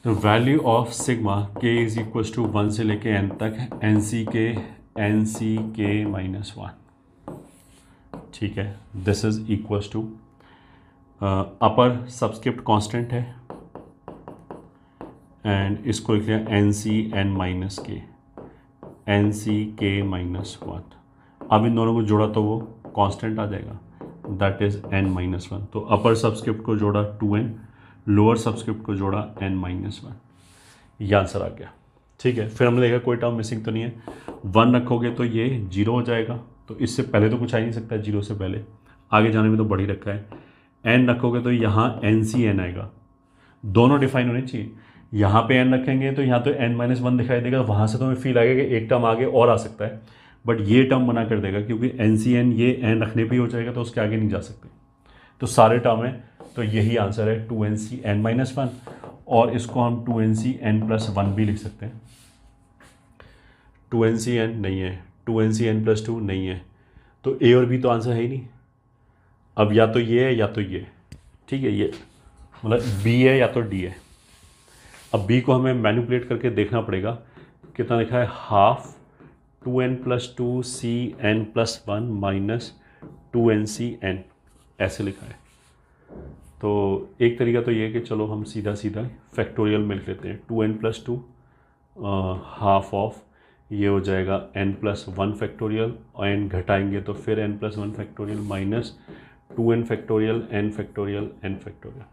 तो वैल्यू ऑफ सिग्मा के इज इक्वल टू 1 से लेके n तक एन सी के माइनस 1, ठीक है। This is equal to upper subscript constant है एंड इसको लिख लिया N C N minus K minus 1। अब इन दोनों को जोड़ा तो वो कांस्टेंट आ जाएगा, दैट इज n माइनस 1। तो अपर सबस्क्रिप्ट को जोड़ा 2n, लोअर सबस्क्रिप्ट को जोड़ा n माइनस 1, ये आंसर आ गया, ठीक है। फिर हमने देखा कोई टर्म मिसिंग तो नहीं है। 1 रखोगे तो ये 0 हो जाएगा, तो इससे पहले तो कुछ आ ही नहीं सकता है 0 से पहले, आगे जाने में तो बढ़ ही रखा है। n रखोगे तो यहाँ NCN आएगा, दोनों डिफाइन होने चाहिए। यहाँ पे n रखेंगे तो यहाँ तो n माइनस 1 दिखाई देगा, वहाँ से तो हमें फील आएगा कि एक टर्म आगे और आ सकता है, बट ये टर्म मना कर देगा क्योंकि NCN ये n रखने पे ही हो जाएगा, तो उसके आगे नहीं जा सकते। तो सारे टर्म है, तो यही आंसर है 2NCN माइनस 1, और इसको हम 2NCN प्लस 1 भी लिख सकते हैं। 2NCN नहीं है, 2NCN प्लस 2 नहीं है, तो A और B तो आंसर है ही नहीं। अब या तो ये है या तो ये, ठीक है, ये मतलब B है या तो D है। अब B को हमें मैनिपुलेट करके देखना पड़ेगा, कितना लिखा है, half 2n plus 2 CN plus 1 minus 2NCN, ऐसे लिखा है। तो एक तरीका तो ये है कि चलो हम सीधा सीधा फैक्टोरियल में लिख लेते हैं। 2n प्लस 2 हाफ ऑफ ये हो जाएगा n प्लस 1 फैक्टोरियल, और n घटाएंगे तो फिर n plus 1 factorial minus 2n factorial n factorial n factorial,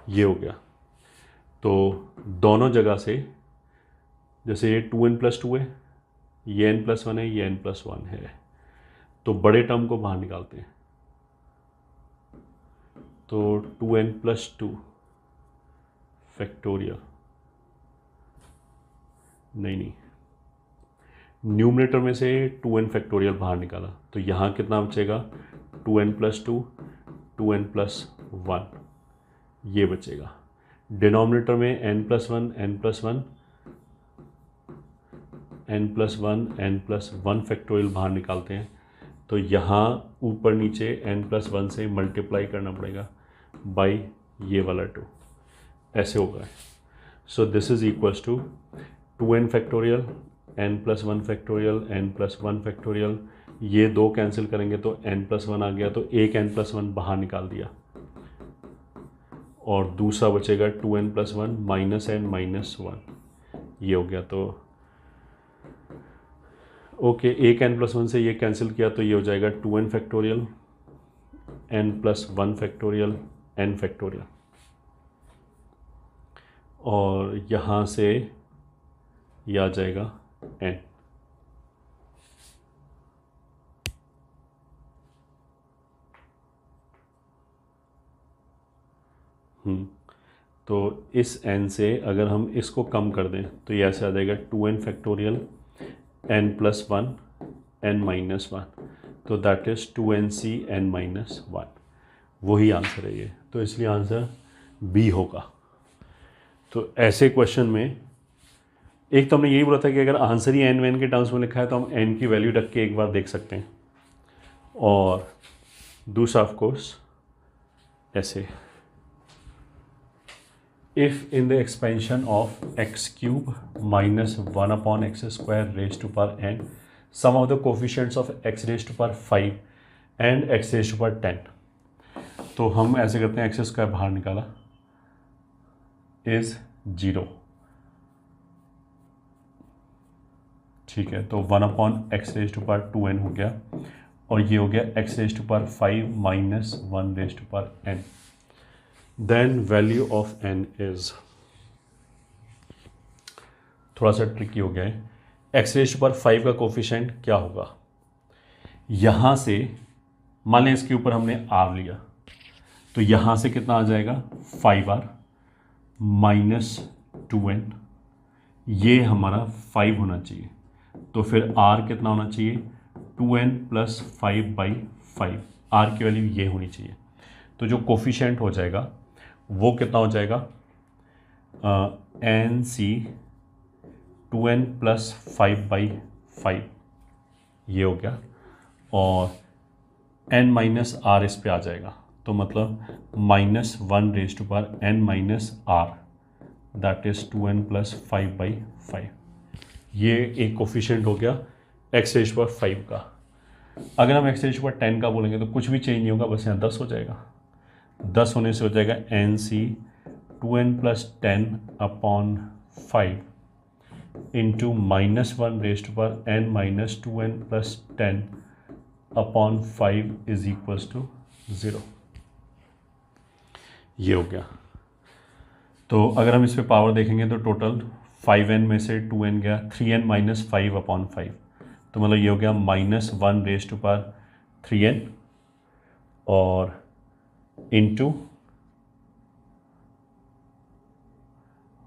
ये हो गया। तो दोनों जगह से, जैसे ये 2n प्लस 2 है, ये n प्लस 1 है, ये n प्लस 1 है, तो बड़े टर्म को बाहर निकालते हैं। तो 2n प्लस 2 फैक्टोरियल, नहीं, न्यूमरेटर में से 2n फैक्टोरियल बाहर निकाला, तो यहाँ कितना बचेगा, 2n प्लस 2 2n प्लस 1 ये बचेगा। डिनोमिनेटर में n plus 1 n plus 1 n plus 1 n plus 1 factorial बाहर निकालते हैं, तो यहाँ ऊपर नीचे n प्लस 1 से मल्टीप्लाई करना पड़ेगा बाई ये वाला 2, ऐसे होगा। So this is equals to 2n factorial n plus 1 factorial n plus 1 factorial, ये दो कैंसिल करेंगे तो n प्लस 1 आ गया, तो एक n प्लस 1 बाहर निकाल दिया, और दूसरा बचेगा 2n plus 1 minus n minus 1, ये हो गया। तो ओके, एक n प्लस 1 से ये कैंसिल किया तो ये हो जाएगा 2n factorial n plus 1 factorial n factorial, और यहाँ से ये आ जाएगा n। तो इस n से अगर हम इसको कम कर दें तो ये ऐसे आ जाएगा 2n factorial n plus 1 n minus 1, तो that is 2nc n minus 1, वही आंसर है ये। तो इसलिए आंसर B होगा। तो ऐसे क्वेश्चन में एक तो हमने यही बोला था कि अगर आंसर ही n के टर्म्स में लिखा है तो हम n की वैल्यू रख के एक बार देख सकते हैं, और दूसरा ऑफ कोर्स ऐसे, if in the expansion of x cube minus 1 upon x square raised to power n, sum of the coefficients of x raised to power 5 and x raised to power 10, तो हम ऐसे करते हैं, x square बाहर निकाला is 0। ठीक है, तो 1/x⁴2n हो गया और ये हो गया x⁵5 minus 1/n। Then value of n is, थोड़ा सा ट्रिकी हो गया है। x⁵5 का कोफिशिएंट क्या होगा, यहाँ से मान लें इसके ऊपर हमने r लिया, तो यहाँ से कितना आ जाएगा 5r माइनस 2n, ये हमारा 5 होना चाहिए। तो फिर r कितना होना चाहिए 2n प्लस 5/5, r की वैल्यू ये होनी चाहिए। तो जो कोफिशिएंट हो जाएगा वो कितना हो जाएगा NC 2n प्लस 5/5, ये हो गया, और n माइनस आर इस पे आ जाएगा, तो मतलब -1⁻n minus R, that is 2n plus 5/5। ये एक कोफिशिएंट हो गया x⁵5 का। अगर हम x⁵10 का बोलेंगे तो कुछ भी चेंज नहीं होगा, बस यहाँ 10 हो जाएगा। 10 होने से हो जाएगा NC 2n plus 10/5 into -1⁻n minus 2n plus 10/5 is equals to 0। ये हो गया। तो अगर हम इस पे पावर देखेंगे तो टोटल 5n में से 2n गया, 3n माइनस 5/5, तो मतलब ये हो गया -1⁻3n और इंटू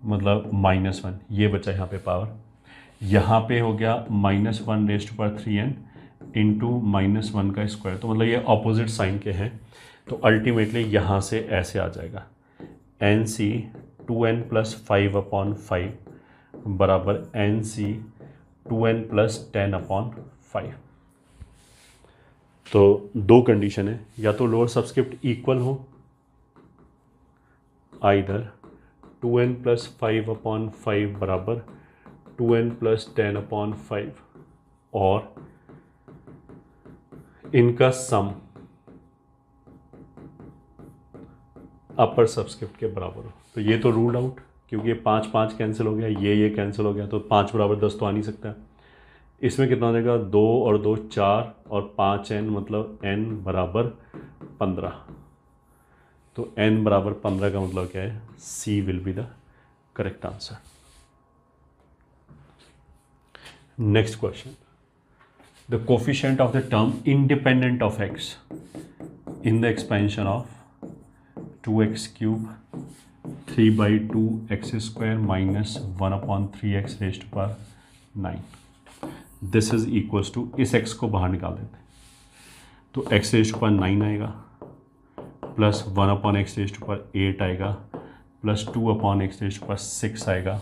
मतलब -1, ये बचा यहाँ पे पावर। यहाँ पे हो गया -1⁻3n इंटू -1 का स्क्वायर, तो मतलब ये ऑपोजिट साइन के हैं, तो अल्टीमेटली यहाँ से ऐसे आ जाएगा NC 2n प्लस 5/5 बराबर NC 2n प्लस 10/5। तो दो कंडीशन है, या तो लोअर सबस्क्रिप्ट इक्वल हो, आइदर 2n प्लस 5/5 बराबर 2n प्लस 10/5, और इनका सम अपर सबस्क्रिप्ट के बराबर हो। तो ये तो रूल आउट, क्योंकि ये 5 कैंसिल हो गया, ये कैंसिल हो गया, तो 5 बराबर 10 तो आ नहीं सकता। इसमें कितना हो जाएगा 2 और 2 4 और 5n, मतलब n बराबर 15। तो n बराबर 15 का मतलब क्या है, C will be the correct answer. Next question, the coefficient of the term independent of x in the expansion of 2x³ 3/2x² minus 1/3x⁹9, this is equals to, इस x को बाहर निकाल देते हैं, तो x⁹9 आएगा प्लस 1/x⁸8 आएगा plus 2/x⁶ आएगा,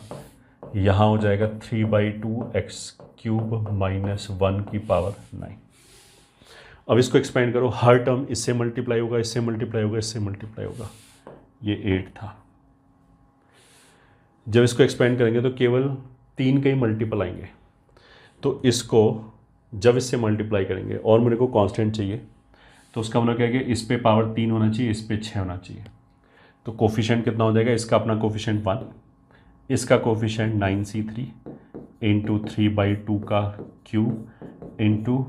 यहाँ हो जाएगा 3/2x³ माइनस 1 की पावर 9। अब इसको एक्सपेंड करो, हर टर्म इससे मल्टीप्लाई होगा, इससे मल्टीप्लाई होगा, इससे मल्टीप्लाई होगा, ये 8 था। जब इसको एक्सपेंड करेंगे तो केवल 3 के ही मल्टीपल आएंगे, तो इसको जब इससे मल्टीप्लाई करेंगे और मेरे को कांस्टेंट चाहिए, तो उसका मतलब क्या है कि इस पे पावर 3 होना चाहिए, इस पे 6 होना चाहिए। तो कोफिशिएंट कितना हो जाएगा, इसका अपना कोफिशिएंट 1, इसका कोफिशिएंट 9c3 इंटू 3/2 का क्यूब इंटू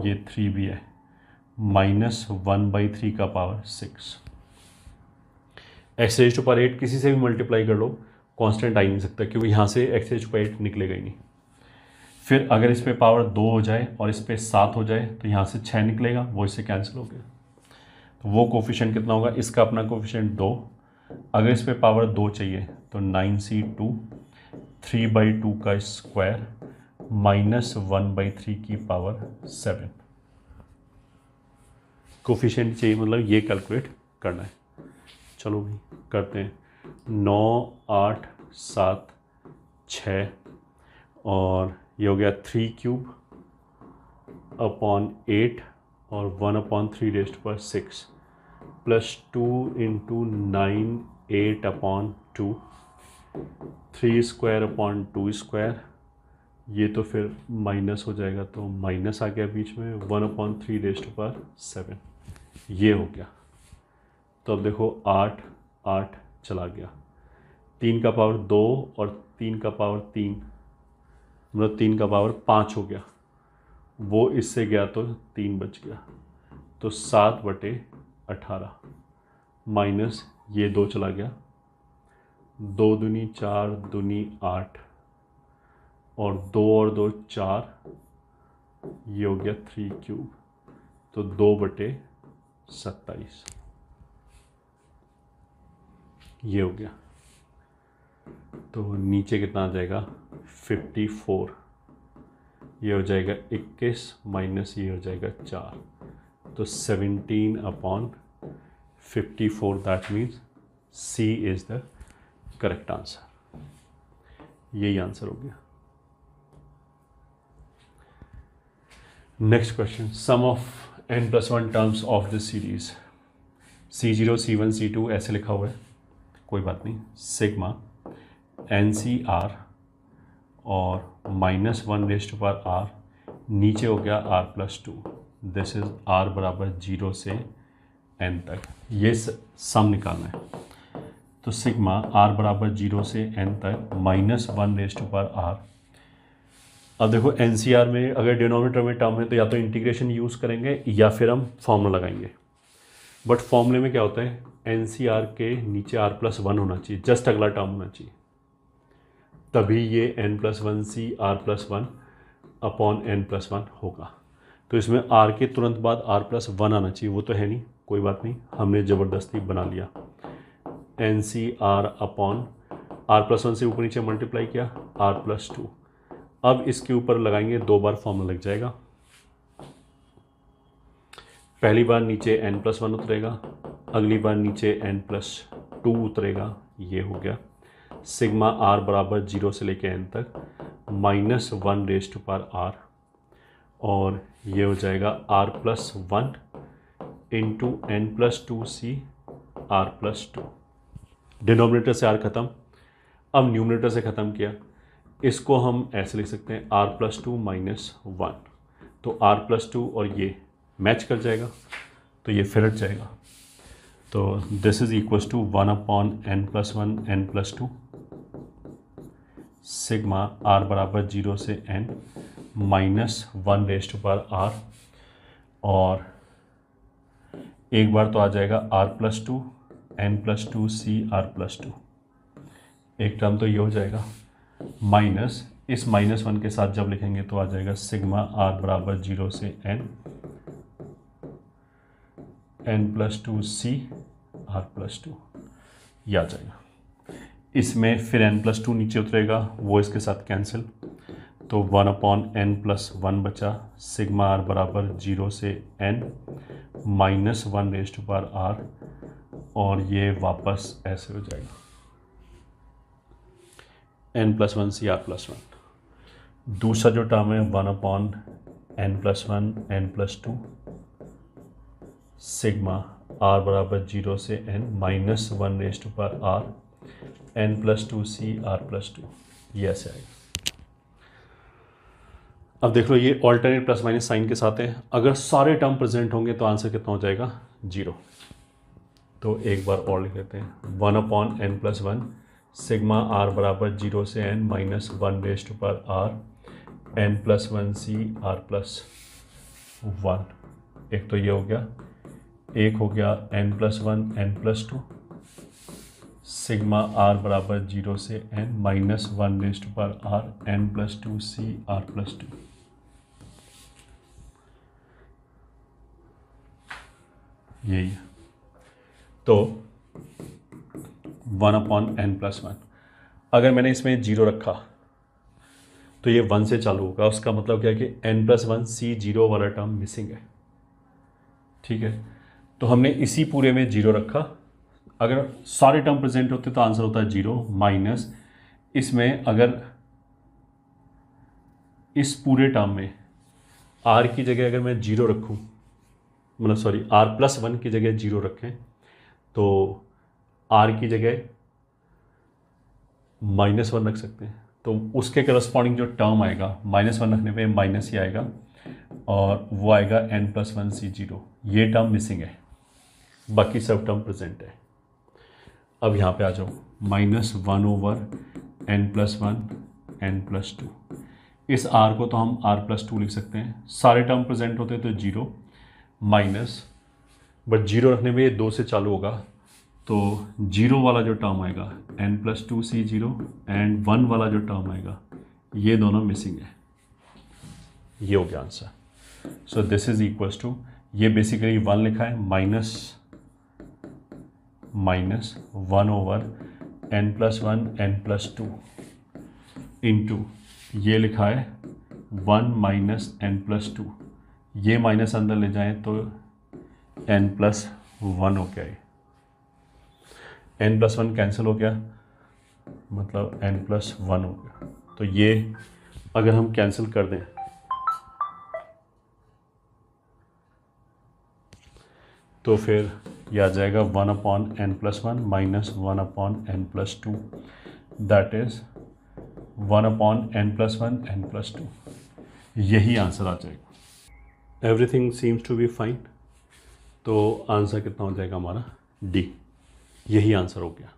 ये 3 भी है, माइनस 1/3 का पावर 6। x⁸8 किसी से भी मल्टीप्लाई कर लो, कांस्टेंट आ ही नहीं सकता, क्योंकि यहाँ से x⁸8 निकलेगा ही नहीं। फिर अगर इस पे पावर 2 हो जाए और इस पे 7 हो जाए, तो यहाँ से 6 निकलेगा, वो इससे कैंसिल हो गया। तो वो कोफिशिएंट कितना होगा, इसका अपना कोफिशिएंट 2, अगर इस पे पावर 2 चाहिए तो 9c2 3/2 का स्क्वायर माइनस 1/3 की पावर 7 कोफिशिएंट चाहिए, मतलब ये कैलकुलेट करना है। चलो भाई करते हैं, 9 8 7 6 और ये हो गया 3³/8 और 1/3⁶ प्लस 2 इंटू 9 8/2 3²/2², ये तो फिर माइनस हो जाएगा, तो माइनस आ गया बीच में 1/3⁷ ये हो गया। तो अब देखो 8 8 चला गया, 3 का पावर 2 और 3 का पावर 3 मतलब 3 का पावर 5 हो गया, वो इससे गया तो 3 बच गया, तो 7/18 माइनस ये 2 चला गया, 2 दूनी 4 दूनी 8 और 2 और 2 4, ये हो गया 3³ तो 2/27 ये हो गया। तो नीचे कितना आ जाएगा 54, ये हो जाएगा 21 माइनस ये हो जाएगा 4, तो 17/54 that means C is the correct answer. यही आंसर हो गया। Next question, sum of n+1 terms of this series C0 C1 C2 ऐसे लिखा हुआ है, कोई बात नहीं, सिग्मा NCR और -1r नीचे हो गया r+2, दिस इज r बराबर 0 से n तक, ये सम निकालना है। तो सिग्मा r बराबर 0 से n तक -1r। अब देखो NCR में अगर डिनोमिनेटर में टर्म है तो या तो इंटीग्रेशन यूज़ करेंगे या फिर हम फॉर्मूला लगाएंगे, बट फॉर्मूले में क्या होता है NCR के नीचे r+1 होना चाहिए, जस्ट अगला टर्म होना चाहिए, तभी ये n+1C r+1 अपॉन n+1 होगा। तो इसमें r के तुरंत बाद r+1 आना चाहिए, वो तो है नहीं, कोई बात नहीं, हमने ज़बरदस्ती बना लिया। NCR अपॉन r+1 से ऊपर नीचे मल्टीप्लाई किया r+2। अब इसके ऊपर लगाएंगे, 2 बार फॉर्मूला लग जाएगा, पहली बार नीचे n+1 उतरेगा, अगली बार नीचे n+2 उतरेगा, ये हो गया। सिग्मा r बराबर 0 से लेके n तक -1r और ये हो जाएगा r+1 into n+2c r+2। Denominator से r ख़त्म, अब न्यूमरेटर से ख़त्म किया, इसको हम ऐसे लिख सकते हैं r+2 - 1, तो r+2 और ये मैच कर जाएगा, तो ये फिर हट जाएगा, तो this is equals to 1/n+1 n+2 sigma r बराबर 0 से n -1r और एक बार तो आ जाएगा r+2 n+2c r+2, एक टर्म तो ये हो जाएगा, माइनस इस -1 के साथ जब लिखेंगे तो आ जाएगा सिग्मा r बराबर 0 से n+2c r+2, ये आ जाएगा। इसमें फिर n+2 नीचे उतरेगा, वो इसके साथ कैंसिल, तो 1/n+1 बचा, सिग्मा r बराबर 0 से n -1r और ये वापस ऐसे हो जाएगा n+1c r+1। दूसरा जो टर्म है 1/n+1 n+2 सिग्मा r बराबर 0 से n -1r n+2c r+2, ये ऐसे आएगा। अब देख लो ये ऑल्टरनेट प्लस माइनस साइन के साथ है, अगर सारे टर्म प्रेजेंट होंगे तो आंसर कितना हो जाएगा 0। तो एक बार और लिख लेते हैं 1/n+1 सिग्मा r बराबर 0 से n -1r n+1c r+1, एक तो ये हो गया, एक हो गया n+1 n+2 सिग्मा r बराबर 0 से n -1r n+2c r+2, यही है। तो 1/n+1 अगर मैंने इसमें 0 रखा तो ये 1 से चालू होगा, उसका मतलब क्या है कि n+1 c0 वाला टर्म मिसिंग है, ठीक है। तो हमने इसी पूरे में 0 रखा, अगर सारे टर्म प्रेजेंट होते तो आंसर होता है 0 माइनस इसमें अगर इस पूरे टर्म में r की जगह अगर मैं 0 रखूं, मतलब सॉरी r+1 की जगह 0 रखें तो r की जगह -1 रख सकते हैं, तो उसके करस्पॉन्डिंग जो टर्म आएगा -1 रखने पे माइनस ही आएगा और वो आएगा n+1 c0, ये टर्म मिसिंग है, बाकी सब टर्म प्रेजेंट है। अब यहाँ पे आ जाओ, -1/n+1 n+2। इस r को तो हम r+2 लिख सकते हैं, सारे टर्म प्रेजेंट होते तो 0 माइनस, बट 0 रखने में ये 2 से चालू होगा, तो 0 वाला जो टर्म आएगा n+2c0 एंड 1 वाला जो टर्म आएगा ये दोनों मिसिंग है। ये हो गया answer. So this is equals to, ये बेसिकली 1 लिखा है, माइनस 1/n+1 n+2 इंटू ये लिखा है 1 - n+2, ये माइनस अंदर ले जाएं तो n+1 हो गया, n+1 कैंसिल हो गया, मतलब n+1 हो गया। तो ये अगर हम कैंसिल कर दें तो फिर ये आ जाएगा 1/n+1 minus 1/n+2, that is 1/n+1 n+2। यही आंसर आ जाएगा। Everything seems to be fine, तो आंसर कितना हो जाएगा हमारा डी, यही आंसर हो गया।